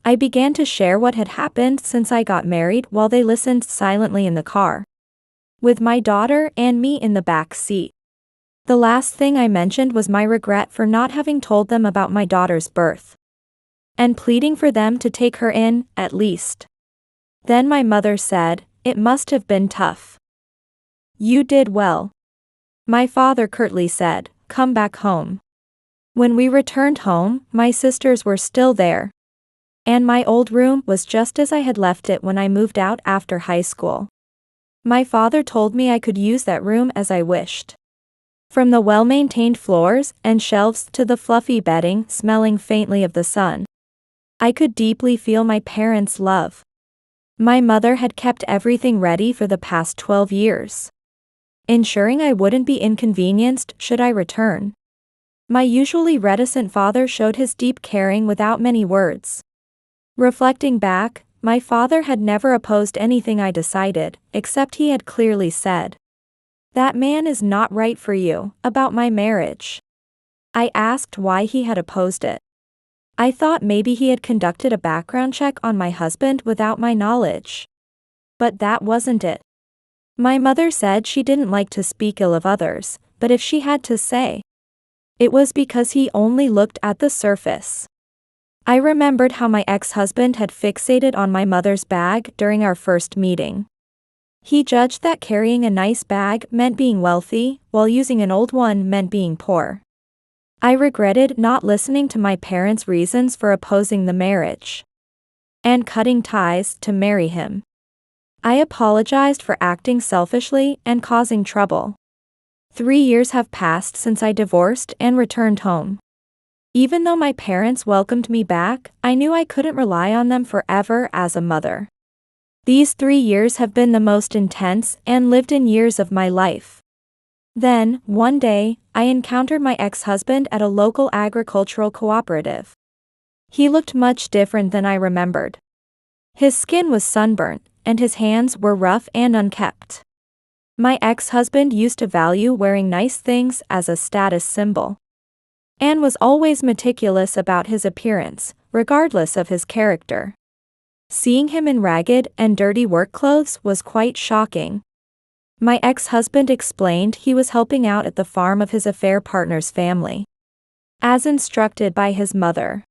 I began to share what had happened since I got married while they listened silently in the car, with my daughter and me in the back seat. The last thing I mentioned was my regret for not having told them about my daughter's birth, and pleading for them to take her in, at least. Then my mother said, "It must have been tough. You did well. My father curtly said, "Come back home." When we returned home, my sisters were still there. And my old room was just as I had left it when I moved out after high school. My father told me I could use that room as I wished. From the well-maintained floors and shelves to the fluffy bedding smelling faintly of the sun, I could deeply feel my parents' love. My mother had kept everything ready for the past 12 years, ensuring I wouldn't be inconvenienced should I return. My usually reticent father showed his deep caring without many words. Reflecting back, my father had never opposed anything I decided, except he had clearly said, "That man is not right for you," about my marriage. I asked why he had opposed it. I thought maybe he had conducted a background check on my husband without my knowledge. But that wasn't it. My mother said she didn't like to speak ill of others, but if she had to say, it was because he only looked at the surface. I remembered how my ex-husband had fixated on my mother's bag during our first meeting. He judged that carrying a nice bag meant being wealthy, while using an old one meant being poor. I regretted not listening to my parents' reasons for opposing the marriage and cutting ties to marry him. I apologized for acting selfishly and causing trouble. 3 years have passed since I divorced and returned home. Even though my parents welcomed me back, I knew I couldn't rely on them forever as a mother. These 3 years have been the most intense and lived-in years of my life. Then, one day, I encountered my ex-husband at a local agricultural cooperative. He looked much different than I remembered. His skin was sunburnt, and his hands were rough and unkempt. My ex-husband used to value wearing nice things as a status symbol, and was always meticulous about his appearance, regardless of his character. Seeing him in ragged and dirty work clothes was quite shocking. My ex-husband explained he was helping out at the farm of his affair partner's family, as instructed by his mother.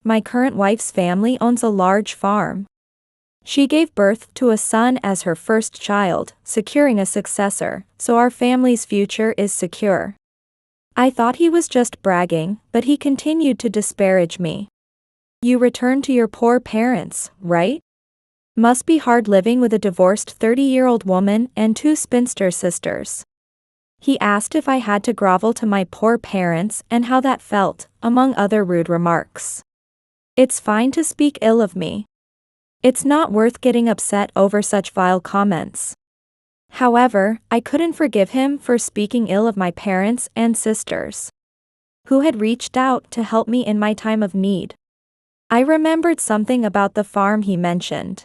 My current wife's family owns a large farm. She gave birth to a son as her first child, securing a successor, so our family's future is secure. I thought he was just bragging, but he continued to disparage me. "You returned to your poor parents, right? Must be hard living with a divorced 30-year-old woman and 2 spinster sisters." He asked if I had to grovel to my poor parents and how that felt, among other rude remarks. It's fine to speak ill of me. It's not worth getting upset over such vile comments. However, I couldn't forgive him for speaking ill of my parents and sisters, who had reached out to help me in my time of need. I remembered something about the farm he mentioned.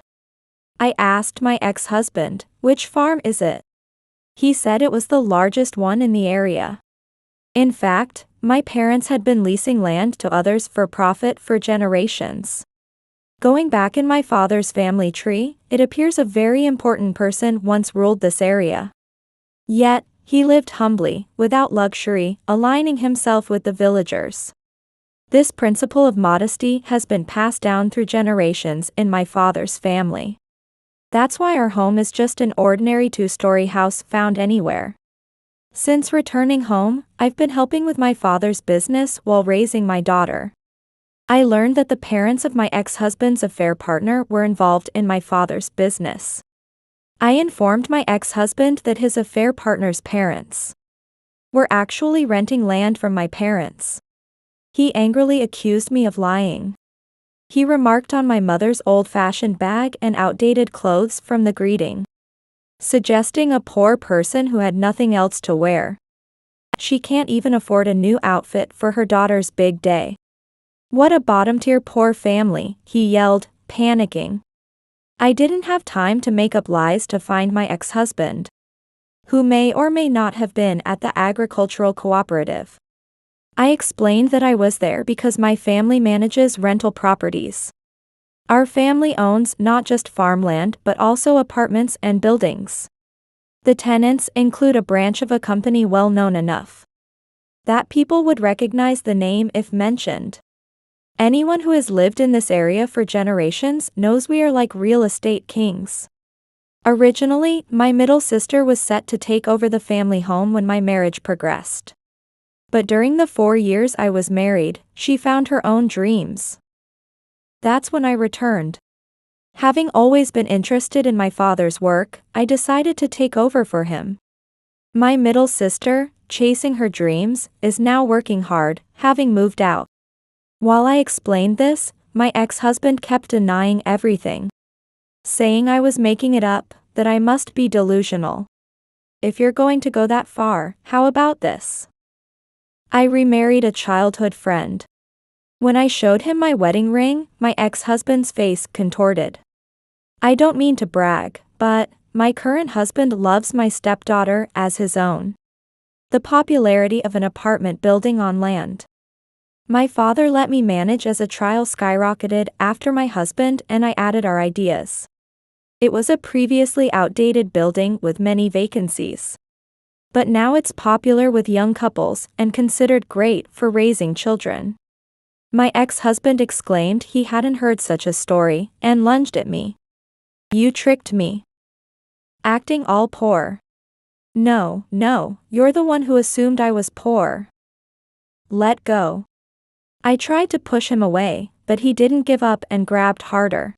I asked my ex-husband, "Which farm is it?" He said it was the largest one in the area. In fact, my parents had been leasing land to others for profit for generations. Going back in my father's family tree, it appears a very important person once ruled this area. Yet, he lived humbly, without luxury, aligning himself with the villagers. This principle of modesty has been passed down through generations in my father's family. That's why our home is just an ordinary 2-story house found anywhere. Since returning home, I've been helping with my father's business while raising my daughter. I learned that the parents of my ex-husband's affair partner were involved in my father's business. I informed my ex-husband that his affair partner's parents were actually renting land from my parents. He angrily accused me of lying. He remarked on my mother's old-fashioned bag and outdated clothes from the greeting, suggesting a poor person who had nothing else to wear. She can't even afford a new outfit for her daughter's big day. "What a bottom-tier poor family," he yelled, panicking. I didn't have time to make up lies to find my ex-husband, who may or may not have been at the agricultural cooperative. I explained that I was there because my family manages rental properties. Our family owns not just farmland but also apartments and buildings. The tenants include a branch of a company well known enough that people would recognize the name if mentioned. Anyone who has lived in this area for generations knows we are like real estate kings. Originally, my middle sister was set to take over the family home when my marriage progressed. But during the 4 years I was married, she found her own dreams. That's when I returned. Having always been interested in my father's work, I decided to take over for him. My middle sister, chasing her dreams, is now working hard, having moved out. While I explained this, my ex-husband kept denying everything, saying I was making it up, that I must be delusional. If you're going to go that far, how about this? I remarried a childhood friend. When I showed him my wedding ring, my ex-husband's face contorted. I don't mean to brag, but my current husband loves my stepdaughter as his own. The popularity of an apartment building on land my father let me manage as a trial skyrocketed after my husband and I added our ideas. It was a previously outdated building with many vacancies. But now it's popular with young couples and considered great for raising children. My ex-husband exclaimed he hadn't heard such a story and lunged at me. You tricked me. Acting all poor. No, you're the one who assumed I was poor. Let go. I tried to push him away, but he didn't give up and grabbed harder.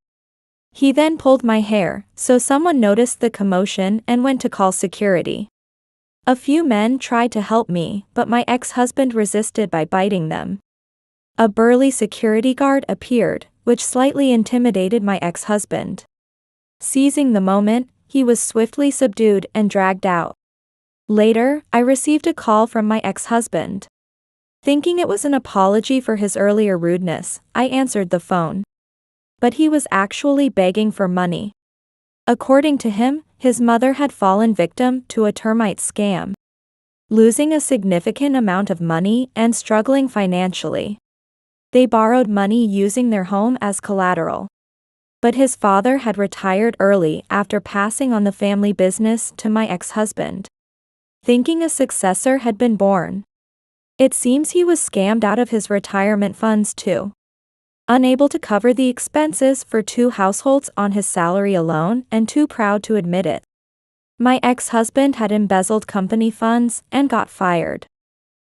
He then pulled my hair, so someone noticed the commotion and went to call security. A few men tried to help me, but my ex-husband resisted by biting them. A burly security guard appeared, which slightly intimidated my ex-husband. Seizing the moment, he was swiftly subdued and dragged out. Later, I received a call from my ex-husband. Thinking it was an apology for his earlier rudeness, I answered the phone. But he was actually begging for money. According to him, his mother had fallen victim to a termite scam, losing a significant amount of money and struggling financially. They borrowed money using their home as collateral. But his father had retired early after passing on the family business to my ex-husband, thinking a successor had been born. It seems he was scammed out of his retirement funds too. Unable to cover the expenses for 2 households on his salary alone and too proud to admit it. My ex-husband had embezzled company funds and got fired.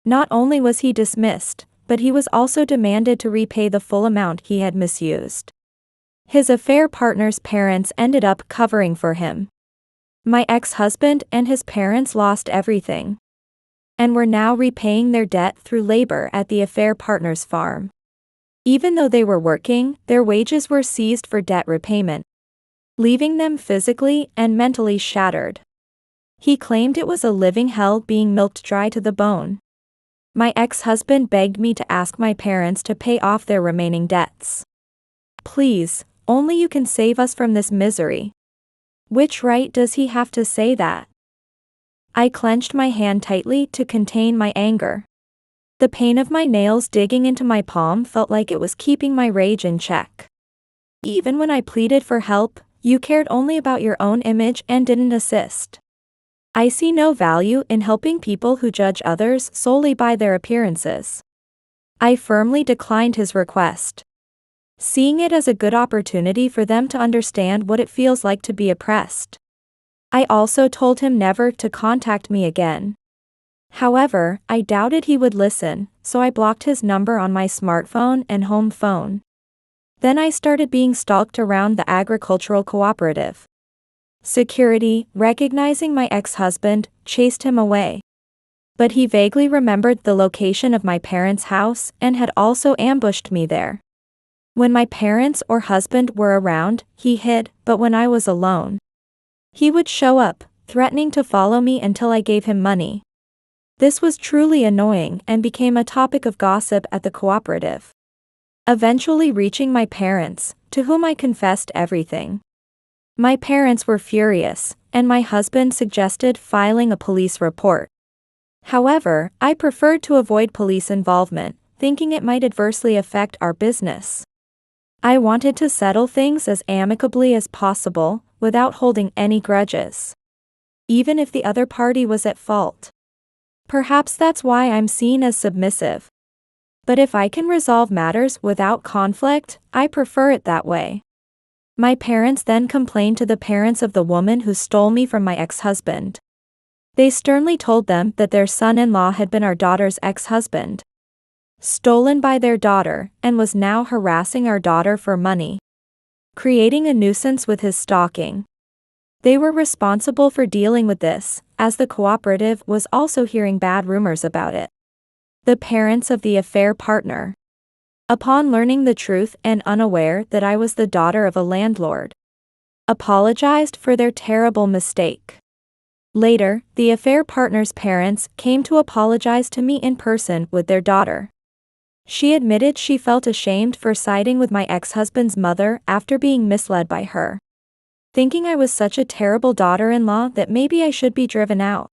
Not only was he dismissed, but he was also demanded to repay the full amount he had misused. His affair partner's parents ended up covering for him. My ex-husband and his parents lost everything, and were now repaying their debt through labor at the affair partner's farm. Even though they were working, their wages were seized for debt repayment, leaving them physically and mentally shattered. He claimed it was a living hell being milked dry to the bone. My ex-husband begged me to ask my parents to pay off their remaining debts. Please, only you can save us from this misery. Which right does he have to say that? I clenched my hand tightly to contain my anger. The pain of my nails digging into my palm felt like it was keeping my rage in check. Even when I pleaded for help, you cared only about your own image and didn't assist. I see no value in helping people who judge others solely by their appearances. I firmly declined his request, seeing it as a good opportunity for them to understand what it feels like to be oppressed. I also told him never to contact me again. However, I doubted he would listen, so I blocked his number on my smartphone and home phone. Then I started being stalked around the agricultural cooperative. Security, recognizing my ex-husband, chased him away. But he vaguely remembered the location of my parents' house and had also ambushed me there. When my parents or husband were around, he hid, but when I was alone, he would show up, threatening to follow me until I gave him money. This was truly annoying and became a topic of gossip at the cooperative, eventually reaching my parents, to whom I confessed everything. My parents were furious, and my husband suggested filing a police report. However, I preferred to avoid police involvement, thinking it might adversely affect our business. I wanted to settle things as amicably as possible, without holding any grudges, even if the other party was at fault. Perhaps that's why I'm seen as submissive. But if I can resolve matters without conflict, I prefer it that way. My parents then complained to the parents of the woman who stole me from my ex-husband. They sternly told them that their son-in-law had been our daughter's ex-husband, stolen by their daughter, and was now harassing our daughter for money, creating a nuisance with his stalking. They were responsible for dealing with this, as the cooperative was also hearing bad rumors about it. The parents of the affair partner, upon learning the truth and unaware that I was the daughter of a landlord, apologized for their terrible mistake. Later, the affair partner's parents came to apologize to me in person with their daughter. She admitted she felt ashamed for siding with my ex-husband's mother after being misled by her, thinking I was such a terrible daughter-in-law that maybe I should be driven out,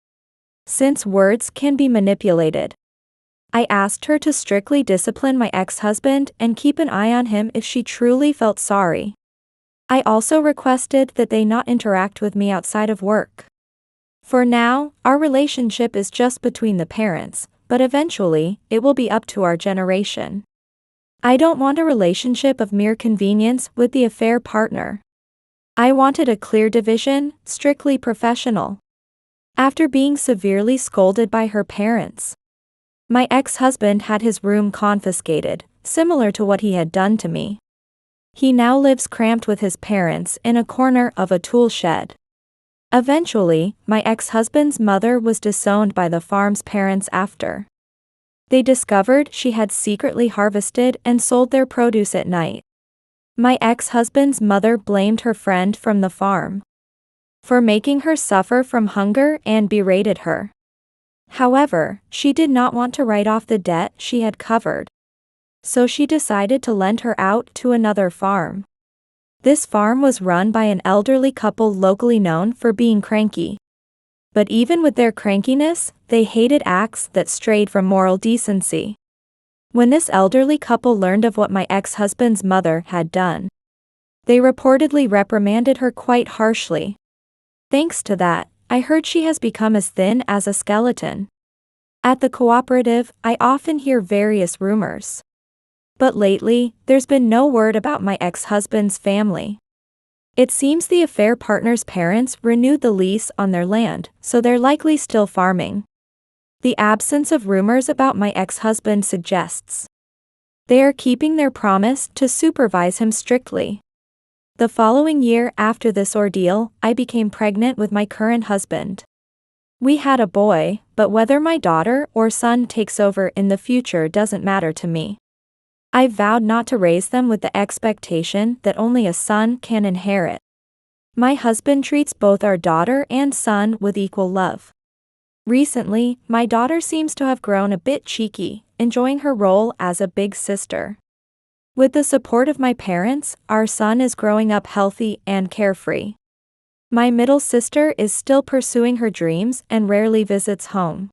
since words can be manipulated. I asked her to strictly discipline my ex-husband and keep an eye on him if she truly felt sorry. I also requested that they not interact with me outside of work. For now, our relationship is just between the parents, but eventually, it will be up to our generation. I don't want a relationship of mere convenience with the affair partner. I wanted a clear division, strictly professional. After being severely scolded by her parents, my ex-husband had his room confiscated, similar to what he had done to me. He now lives cramped with his parents in a corner of a tool shed. Eventually, my ex-husband's mother was disowned by the farm's parents after they discovered she had secretly harvested and sold their produce at night. My ex-husband's mother blamed her friend from the farm for making her suffer from hunger and berated her. However, she did not want to write off the debt she had covered, so she decided to lend her out to another farm. This farm was run by an elderly couple locally known for being cranky. But even with their crankiness, they hated acts that strayed from moral decency. When this elderly couple learned of what my ex-husband's mother had done, they reportedly reprimanded her quite harshly. Thanks to that, I heard she has become as thin as a skeleton. At the cooperative, I often hear various rumors. But lately, there's been no word about my ex-husband's family. It seems the affair partner's parents renewed the lease on their land, so they're likely still farming. The absence of rumors about my ex-husband suggests they are keeping their promise to supervise him strictly. The following year after this ordeal, I became pregnant with my current husband. We had a boy, but whether my daughter or son takes over in the future doesn't matter to me. I vowed not to raise them with the expectation that only a son can inherit. My husband treats both our daughter and son with equal love. Recently, my daughter seems to have grown a bit cheeky, enjoying her role as a big sister. With the support of my parents, our son is growing up healthy and carefree. My middle sister is still pursuing her dreams and rarely visits home.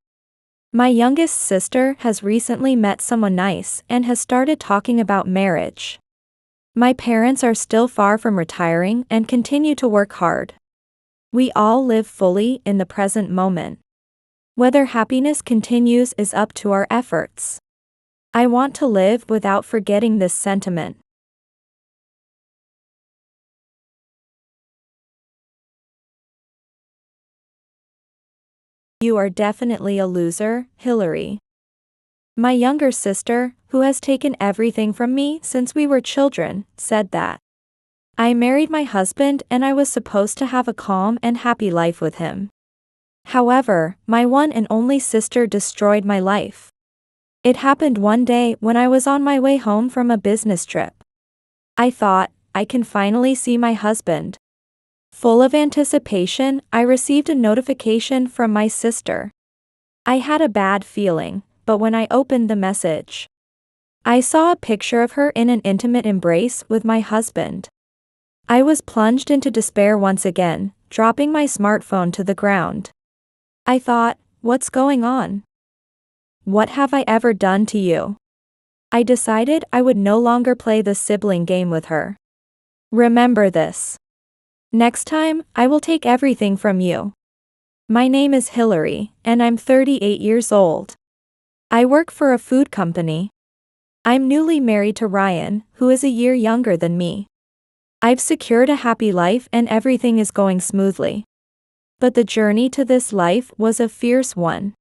My youngest sister has recently met someone nice and has started talking about marriage. My parents are still far from retiring and continue to work hard. We all live fully in the present moment. Whether happiness continues is up to our efforts. I want to live without forgetting this sentiment. You are definitely a loser, Hillary. My younger sister, who has taken everything from me since we were children, said that I married my husband and I was supposed to have a calm and happy life with him. However, my one and only sister destroyed my life. It happened one day when I was on my way home from a business trip. I thought, I can finally see my husband. Full of anticipation, I received a notification from my sister. I had a bad feeling, but when I opened the message, I saw a picture of her in an intimate embrace with my husband. I was plunged into despair once again, dropping my smartphone to the ground. I thought, what's going on? What have I ever done to you? I decided I would no longer play the sibling game with her. Remember this. Next time, I will take everything from you. My name is Hillary, and I'm 38 years old. I work for a food company. I'm newly married to Ryan, who is a year younger than me. I've secured a happy life and everything is going smoothly. But the journey to this life was a fierce one.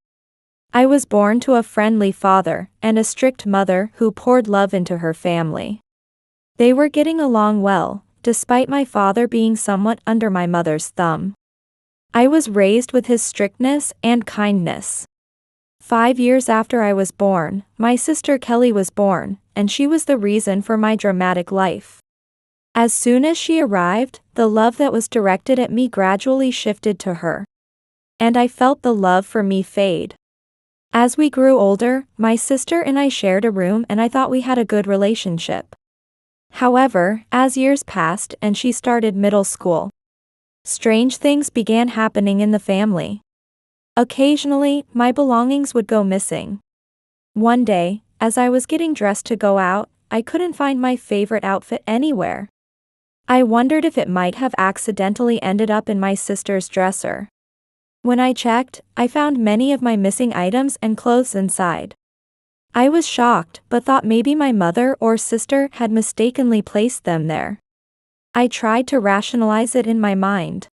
I was born to a friendly father and a strict mother who poured love into her family. They were getting along well, despite my father being somewhat under my mother's thumb. I was raised with his strictness and kindness. 5 years after I was born, my sister Kelly was born, and she was the reason for my dramatic life. As soon as she arrived, the love that was directed at me gradually shifted to her. And I felt the love for me fade. As we grew older, my sister and I shared a room and I thought we had a good relationship. However, as years passed and she started middle school, strange things began happening in the family. Occasionally, my belongings would go missing. One day, as I was getting dressed to go out, I couldn't find my favorite outfit anywhere. I wondered if it might have accidentally ended up in my sister's dresser. When I checked, I found many of my missing items and clothes inside. I was shocked but thought maybe my mother or sister had mistakenly placed them there. I tried to rationalize it in my mind.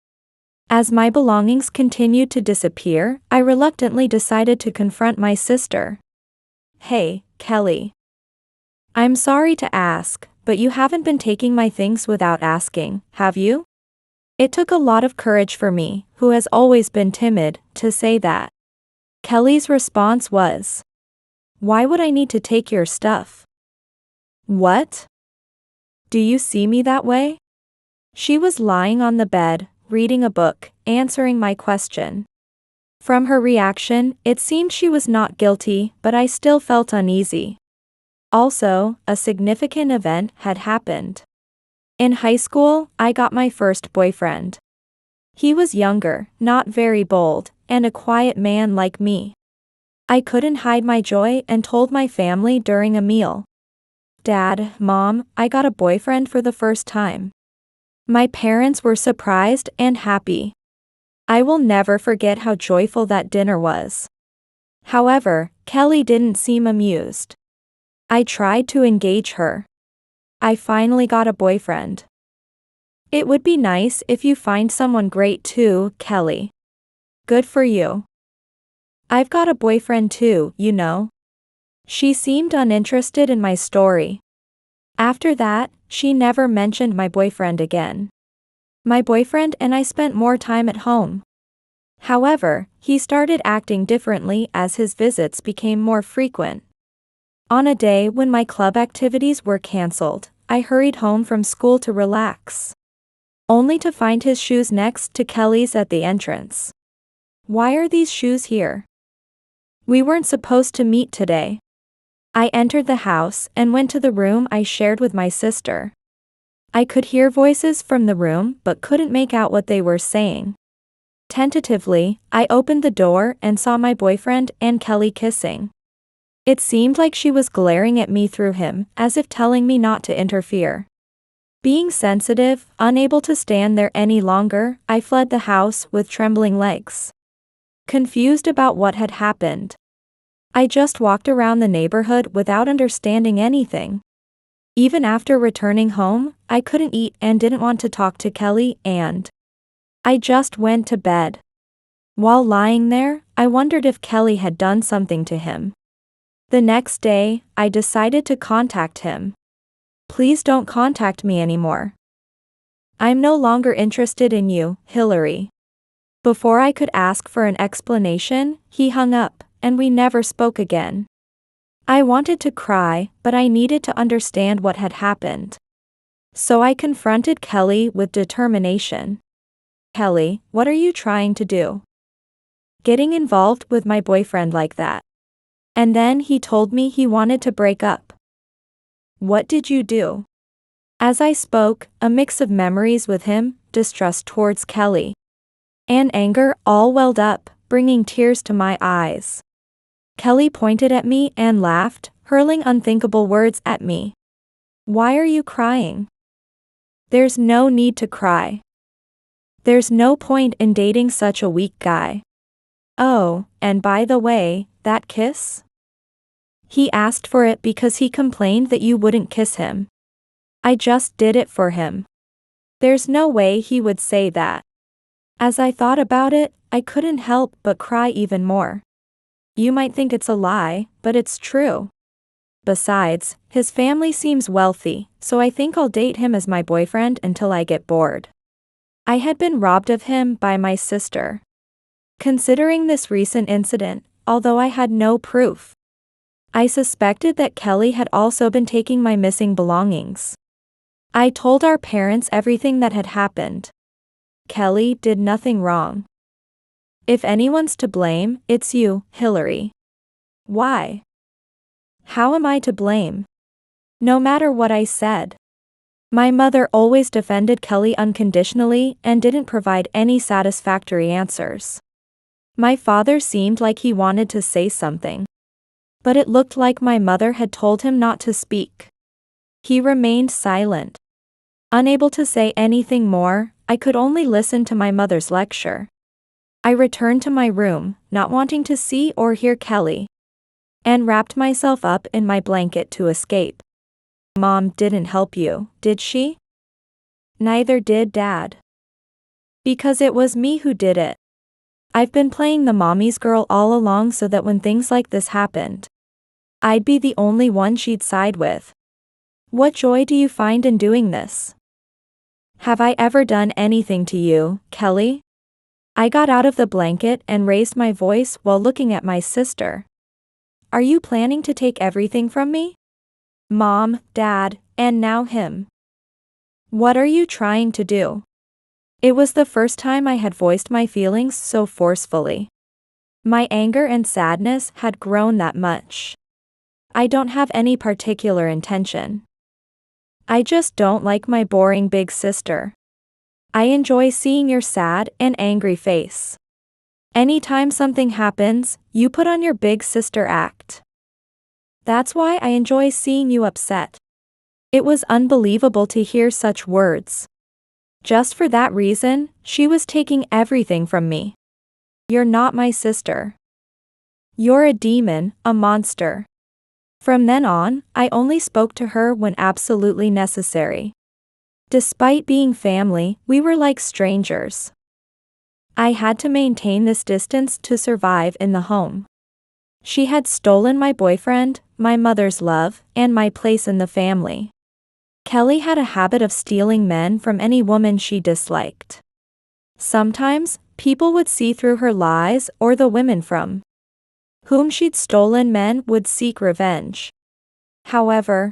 As my belongings continued to disappear, I reluctantly decided to confront my sister. "Hey, Kelly. I'm sorry to ask, but you haven't been taking my things without asking, have you?" It took a lot of courage for me, who has always been timid, to say that. Kelly's response was, "Why would I need to take your stuff? What? Do you see me that way?" She was lying on the bed, reading a book, answering my question. From her reaction, it seemed she was not guilty, but I still felt uneasy. Also, a significant event had happened. In high school, I got my first boyfriend. He was younger, not very bold, and a quiet man like me. I couldn't hide my joy and told my family during a meal. "Dad, Mom, I got a boyfriend for the first time." My parents were surprised and happy. I will never forget how joyful that dinner was. However, Kelly didn't seem amused. I tried to engage her. "I finally got a boyfriend. It would be nice if you find someone great too, Kelly." "Good for you. I've got a boyfriend too, you know." She seemed uninterested in my story. After that, she never mentioned my boyfriend again. My boyfriend and I spent more time at home. However, he started acting differently as his visits became more frequent. On a day when my club activities were cancelled, I hurried home from school to relax. Only to find his shoes next to Kelly's at the entrance. "Why are these shoes here? We weren't supposed to meet today." I entered the house and went to the room I shared with my sister. I could hear voices from the room but couldn't make out what they were saying. Tentatively, I opened the door and saw my boyfriend and Kelly kissing. It seemed like she was glaring at me through him, as if telling me not to interfere. Being sensitive, unable to stand there any longer, I fled the house with trembling legs. Confused about what had happened. I just walked around the neighborhood without understanding anything. Even after returning home, I couldn't eat and didn't want to talk to Kelly, and I just went to bed. While lying there, I wondered if Kelly had done something to him. The next day, I decided to contact him. "Please don't contact me anymore. I'm no longer interested in you, Hillary." Before I could ask for an explanation, he hung up, and we never spoke again. I wanted to cry, but I needed to understand what had happened. So I confronted Kelly with determination. "Kelly, what are you trying to do? Getting involved with my boyfriend like that?" And then he told me he wanted to break up. "What did you do?" As I spoke, a mix of memories with him, distrust towards Kelly, and anger all welled up, bringing tears to my eyes. Kelly pointed at me and laughed, hurling unthinkable words at me. "Why are you crying? There's no need to cry. There's no point in dating such a weak guy. Oh, and by the way, that kiss? He asked for it because he complained that you wouldn't kiss him. I just did it for him. There's no way he would say that. As I thought about it, I couldn't help but cry even more. You might think it's a lie, but it's true. Besides, his family seems wealthy, so I think I'll date him as my boyfriend until I get bored. I had been robbed of him by my sister. Considering this recent incident, although I had no proof, I suspected that Kelly had also been taking my missing belongings. I told our parents everything that had happened. Kelly did nothing wrong. If anyone's to blame, it's you, Hillary. Why? How am I to blame? No matter what I said. My mother always defended Kelly unconditionally and didn't provide any satisfactory answers. My father seemed like he wanted to say something, but it looked like my mother had told him not to speak. He remained silent. Unable to say anything more, I could only listen to my mother's lecture. I returned to my room, not wanting to see or hear Kelly, and wrapped myself up in my blanket to escape. Mom didn't help you, did she? Neither did Dad. Because it was me who did it. I've been playing the mommy's girl all along so that when things like this happened, I'd be the only one she'd side with. What joy do you find in doing this? Have I ever done anything to you, Kelly? I got out of the blanket and raised my voice while looking at my sister. Are you planning to take everything from me? Mom, Dad, and now him. What are you trying to do? It was the first time I had voiced my feelings so forcefully. My anger and sadness had grown that much. I don't have any particular intention. I just don't like my boring big sister. I enjoy seeing your sad and angry face. Anytime something happens, you put on your big sister act. That's why I enjoy seeing you upset. It was unbelievable to hear such words. Just for that reason, she was taking everything from me. You're not my sister. You're a demon, a monster. From then on, I only spoke to her when absolutely necessary. Despite being family, we were like strangers. I had to maintain this distance to survive in the home. She had stolen my boyfriend, my mother's love, and my place in the family. Kelly had a habit of stealing men from any woman she disliked. Sometimes, people would see through her lies, or the women from whom she'd stolen men would seek revenge. However,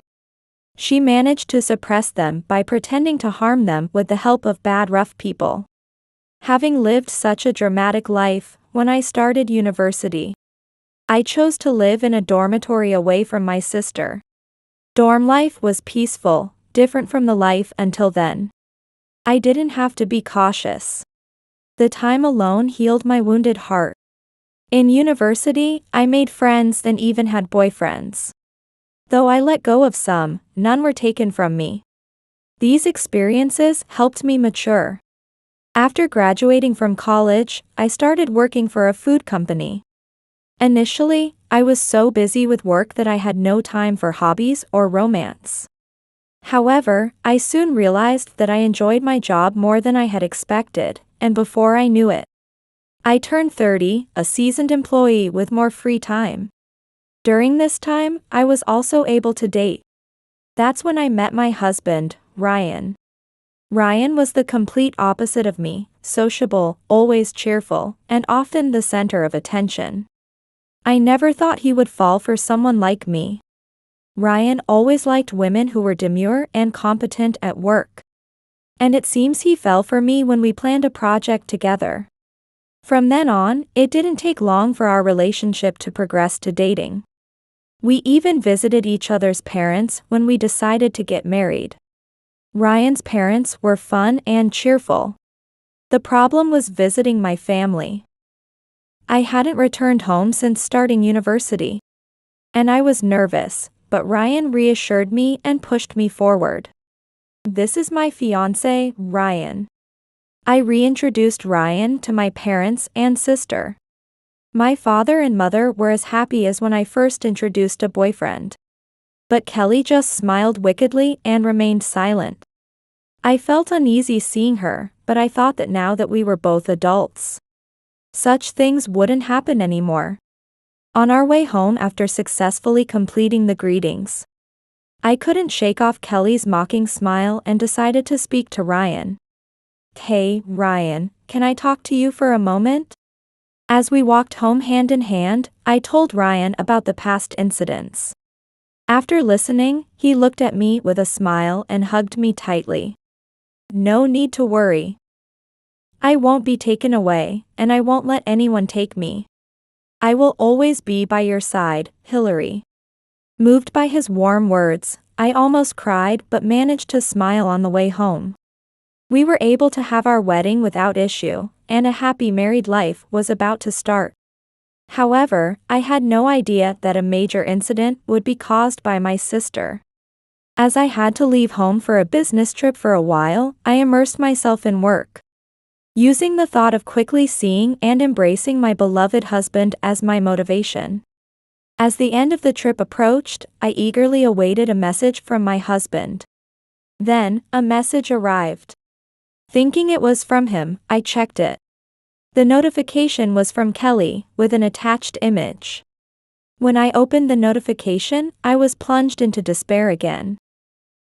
she managed to suppress them by pretending to harm them with the help of bad rough people. Having lived such a dramatic life, when I started university, I chose to live in a dormitory away from my sister. Dorm life was peaceful, different from the life until then. I didn't have to be cautious. The time alone healed my wounded heart. In university, I made friends and even had boyfriends. Though I let go of some, none were taken from me. These experiences helped me mature. After graduating from college, I started working for a food company. Initially, I was so busy with work that I had no time for hobbies or romance. However, I soon realized that I enjoyed my job more than I had expected, and before I knew it, I turned 30, a seasoned employee with more free time. During this time, I was also able to date. That's when I met my husband, Ryan. Ryan was the complete opposite of me, sociable, always cheerful, and often the center of attention. I never thought he would fall for someone like me. Ryan always liked women who were demure and competent at work. And it seems he fell for me when we planned a project together. From then on, it didn't take long for our relationship to progress to dating. We even visited each other's parents when we decided to get married. Ryan's parents were fun and cheerful. The problem was visiting my family. I hadn't returned home since starting university. And I was nervous, but Ryan reassured me and pushed me forward. This is my fiancé, Ryan. I reintroduced Ryan to my parents and sister. My father and mother were as happy as when I first introduced a boyfriend. But Kelly just smiled wickedly and remained silent. I felt uneasy seeing her, but I thought that now that we were both adults, such things wouldn't happen anymore. On our way home after successfully completing the greetings, I couldn't shake off Kelly's mocking smile and decided to speak to Ryan. "Hey, Ryan, can I talk to you for a moment?" As we walked home hand in hand, I told Ryan about the past incidents. After listening, he looked at me with a smile and hugged me tightly. "No need to worry. I won't be taken away, and I won't let anyone take me. I will always be by your side, Hillary." Moved by his warm words, I almost cried but managed to smile on the way home. We were able to have our wedding without issue, and a happy married life was about to start. However, I had no idea that a major incident would be caused by my sister. As I had to leave home for a business trip for a while, I immersed myself in work, using the thought of quickly seeing and embracing my beloved husband as my motivation. As the end of the trip approached, I eagerly awaited a message from my husband. Then, a message arrived. Thinking it was from him, I checked it. The notification was from Kelly, with an attached image. When I opened the notification, I was plunged into despair again.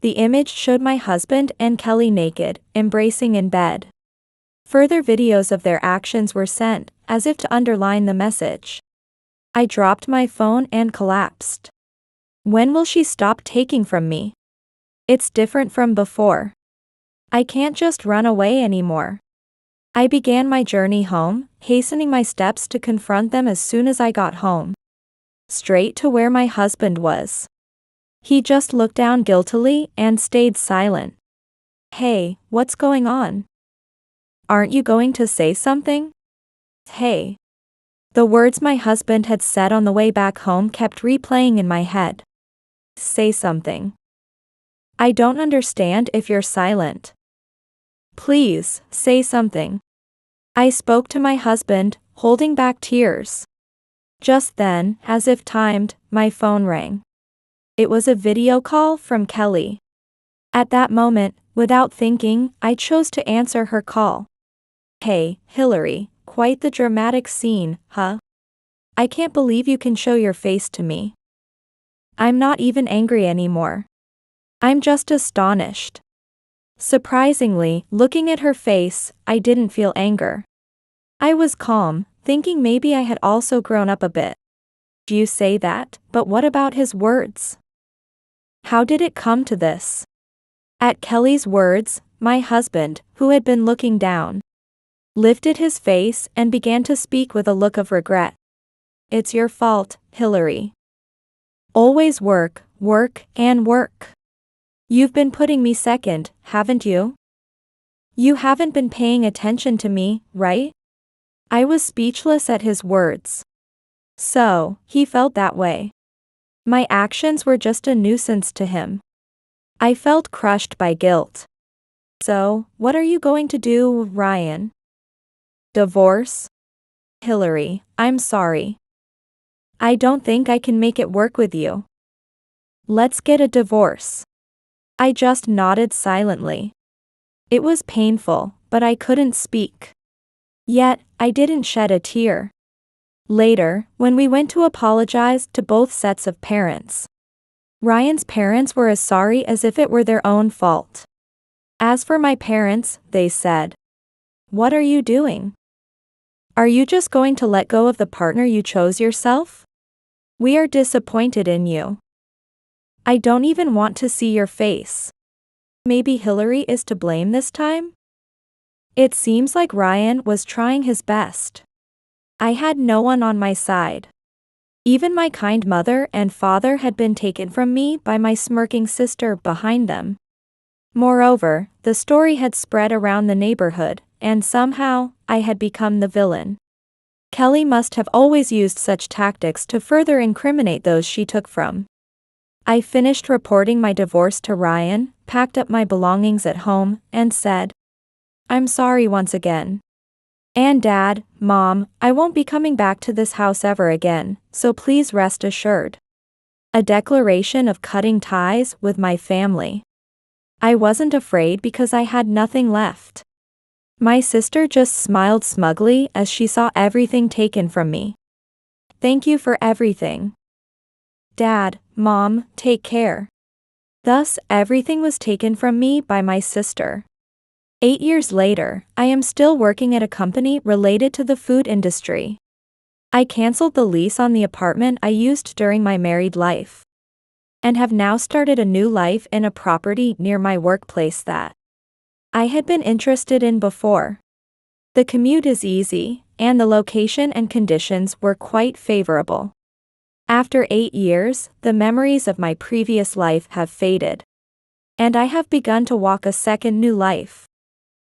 The image showed my husband and Kelly naked, embracing in bed. Further videos of their actions were sent, as if to underline the message. I dropped my phone and collapsed. When will she stop taking from me? It's different from before. I can't just run away anymore. I began my journey home, hastening my steps to confront them as soon as I got home. Straight to where my husband was. He just looked down guiltily and stayed silent. "Hey, what's going on? Aren't you going to say something? Hey." The words my husband had said on the way back home kept replaying in my head. "Say something. I don't understand if you're silent. Please, say something." I spoke to my husband, holding back tears. Just then, as if timed, my phone rang. It was a video call from Kelly. At that moment, without thinking, I chose to answer her call. "Hey, Hillary, quite the dramatic scene, huh? I can't believe you can show your face to me. I'm not even angry anymore. I'm just astonished." Surprisingly, looking at her face, I didn't feel anger. I was calm, thinking maybe I had also grown up a bit. You say that, but what about his words? How did it come to this? At Kelly's words, my husband, who had been looking down, lifted his face and began to speak with a look of regret. "It's your fault, Hillary. Always work, work, and work. You've been putting me second, haven't you? You haven't been paying attention to me, right?" I was speechless at his words. So, he felt that way. My actions were just a nuisance to him. I felt crushed by guilt. "So, what are you going to do, Ryan? Divorce?" "Hillary, I'm sorry. I don't think I can make it work with you. Let's get a divorce." I just nodded silently. It was painful, but I couldn't speak. Yet, I didn't shed a tear. Later, when we went to apologize to both sets of parents, Ryan's parents were as sorry as if it were their own fault. As for my parents, they said, "What are you doing? Are you just going to let go of the partner you chose yourself? We are disappointed in you. I don't even want to see your face. Maybe Hillary is to blame this time?" It seems like Ryan was trying his best. I had no one on my side. Even my kind mother and father had been taken from me by my smirking sister behind them. Moreover, the story had spread around the neighborhood, and somehow, I had become the villain. Kelly must have always used such tactics to further incriminate those she took from. I finished reporting my divorce to Ryan, packed up my belongings at home, and said, "I'm sorry once again. And Dad, Mom, I won't be coming back to this house ever again, so please rest assured." A declaration of cutting ties with my family. I wasn't afraid because I had nothing left. My sister just smiled smugly as she saw everything taken from me. Thank you for everything. Dad, Mom, take care. Thus, everything was taken from me by my sister. 8 years later, I am still working at a company related to the food industry. I canceled the lease on the apartment I used during my married life, and have now started a new life in a property near my workplace that I had been interested in before. The commute is easy, and the location and conditions were quite favorable. After 8 years, the memories of my previous life have faded, and I have begun to walk a second new life.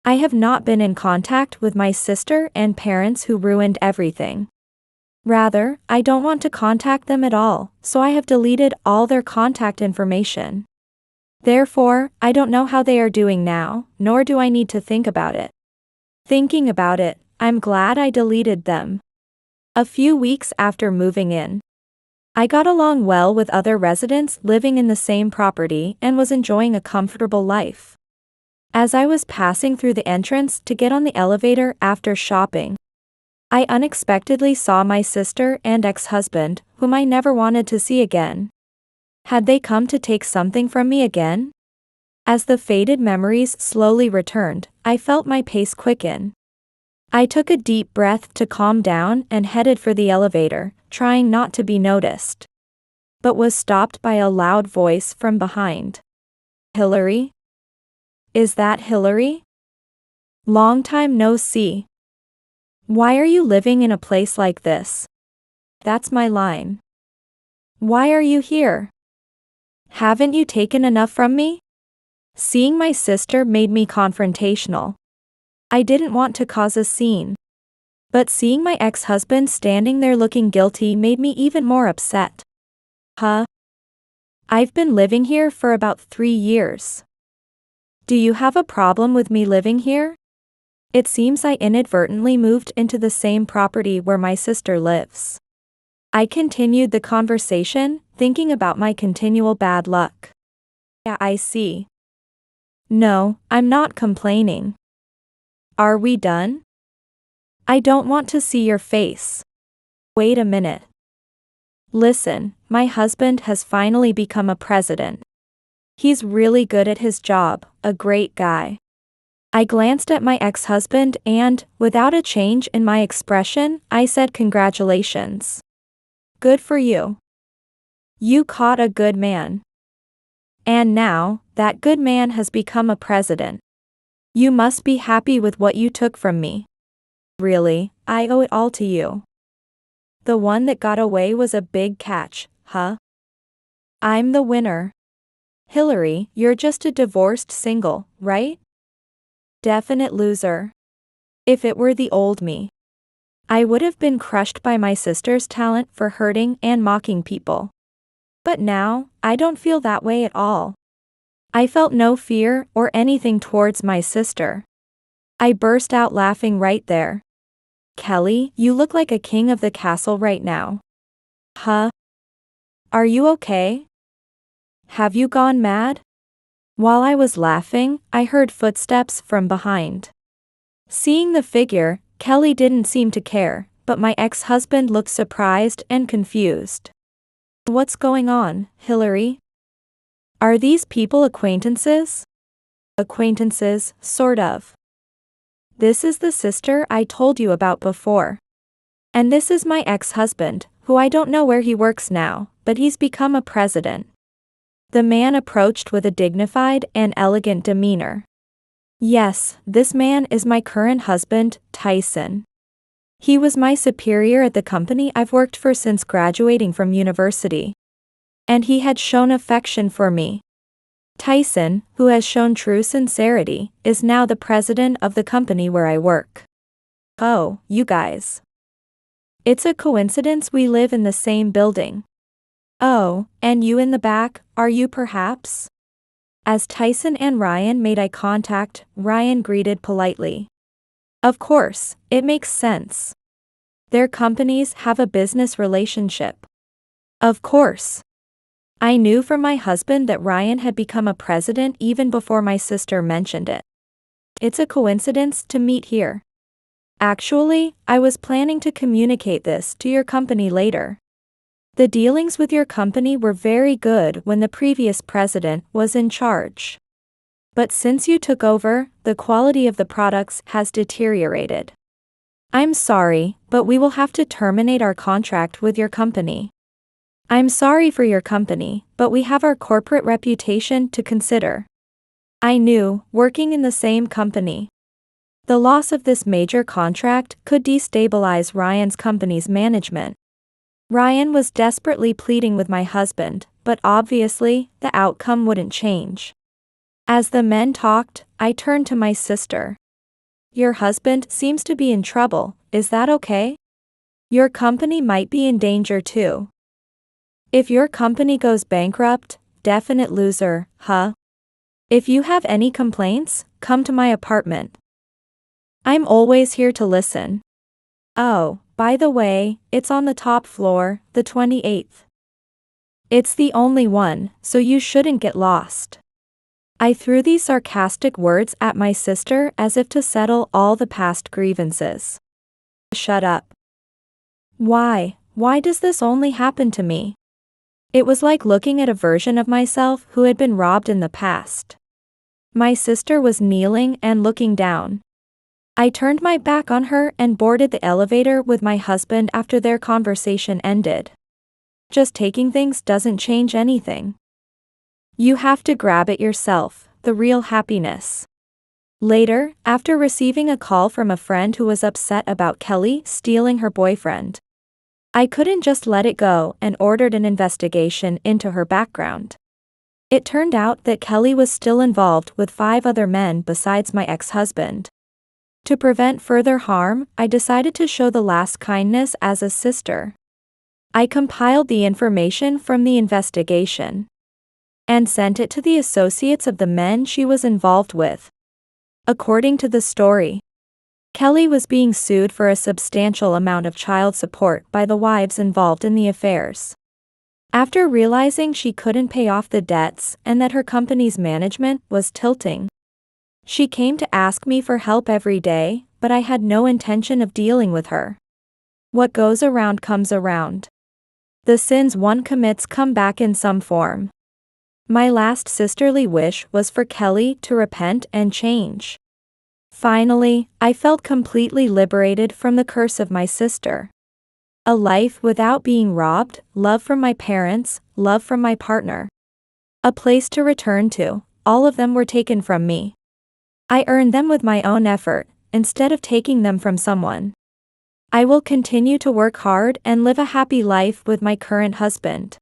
I have not been in contact with my sister and parents who ruined everything. Rather, I don't want to contact them at all, so I have deleted all their contact information. Therefore, I don't know how they are doing now, nor do I need to think about it. Thinking about it, I'm glad I deleted them. A few weeks after moving in, I got along well with other residents living in the same property and was enjoying a comfortable life. As I was passing through the entrance to get on the elevator after shopping, I unexpectedly saw my sister and ex-husband, whom I never wanted to see again. Had they come to take something from me again? As the faded memories slowly returned, I felt my pace quicken. I took a deep breath to calm down and headed for the elevator, trying not to be noticed, but was stopped by a loud voice from behind. Hillary? Is that Hillary? Long time no see. Why are you living in a place like this? That's my line. Why are you here? Haven't you taken enough from me? Seeing my sister made me confrontational. I didn't want to cause a scene, but seeing my ex-husband standing there looking guilty made me even more upset. Huh? I've been living here for about 3 years. Do you have a problem with me living here? It seems I inadvertently moved into the same property where my sister lives. I continued the conversation, thinking about my continual bad luck. Yeah, I see. No, I'm not complaining. Are we done? I don't want to see your face. Wait a minute. Listen, my husband has finally become a president. He's really good at his job, a great guy. I glanced at my ex-husband and, without a change in my expression, I said congratulations. Good for you. You caught a good man. And now, that good man has become a president. You must be happy with what you took from me. Really, I owe it all to you. The one that got away was a big catch, huh? I'm the winner. Hillary, you're just a divorced single, right? Definite loser. If it were the old me, I would have been crushed by my sister's talent for hurting and mocking people. But now, I don't feel that way at all. I felt no fear or anything towards my sister. I burst out laughing right there. Kelly, you look like a king of the castle right now. Huh? Are you okay? Have you gone mad? While I was laughing, I heard footsteps from behind. Seeing the figure, Kelly didn't seem to care, but my ex-husband looked surprised and confused. What's going on, Hillary? Are these people acquaintances? Acquaintances, sort of. This is the sister I told you about before. And this is my ex-husband, who I don't know where he works now, but he's become a president. The man approached with a dignified and elegant demeanor. Yes, this man is my current husband, Tyson. He was my superior at the company I've worked for since graduating from university. And he had shown affection for me. Tyson, who has shown true sincerity, is now the president of the company where I work. Oh, you guys. It's a coincidence we live in the same building. Oh, and you in the back, are you perhaps? As Tyson and Ryan made eye contact, Ryan greeted politely. Of course, it makes sense. Their companies have a business relationship. Of course. I knew from my husband that Ryan had become a president even before my sister mentioned it. It's a coincidence to meet here. Actually, I was planning to communicate this to your company later. The dealings with your company were very good when the previous president was in charge. But since you took over, the quality of the products has deteriorated. I'm sorry, but we will have to terminate our contract with your company. I'm sorry for your company, but we have our corporate reputation to consider. I knew, working in the same company, the loss of this major contract could destabilize Ryan's company's management. Ryan was desperately pleading with my husband, but obviously, the outcome wouldn't change. As the men talked, I turned to my sister. Your husband seems to be in trouble, is that okay? Your company might be in danger too. If your company goes bankrupt, definite loser, huh? If you have any complaints, come to my apartment. I'm always here to listen. Oh, by the way, it's on the top floor, the 28th. It's the only one, so you shouldn't get lost. I threw these sarcastic words at my sister as if to settle all the past grievances. Shut up. Why does this only happen to me? It was like looking at a version of myself who had been robbed in the past. My sister was kneeling and looking down. I turned my back on her and boarded the elevator with my husband after their conversation ended. Just taking things doesn't change anything. You have to grab it yourself, the real happiness. Later, after receiving a call from a friend who was upset about Kelly stealing her boyfriend, I couldn't just let it go and ordered an investigation into her background. It turned out that Kelly was still involved with 5 other men besides my ex-husband. To prevent further harm, I decided to show the last kindness as a sister. I compiled the information from the investigation and sent it to the associates of the men she was involved with. According to the story, Kelly was being sued for a substantial amount of child support by the wives involved in the affairs. After realizing she couldn't pay off the debts and that her company's management was tilting, she came to ask me for help every day, but I had no intention of dealing with her. What goes around comes around. The sins one commits come back in some form. My last sisterly wish was for Kelly to repent and change. Finally, I felt completely liberated from the curse of my sister. A life without being robbed, love from my parents, love from my partner. A place to return to, all of them were taken from me. I earned them with my own effort, instead of taking them from someone. I will continue to work hard and live a happy life with my current husband.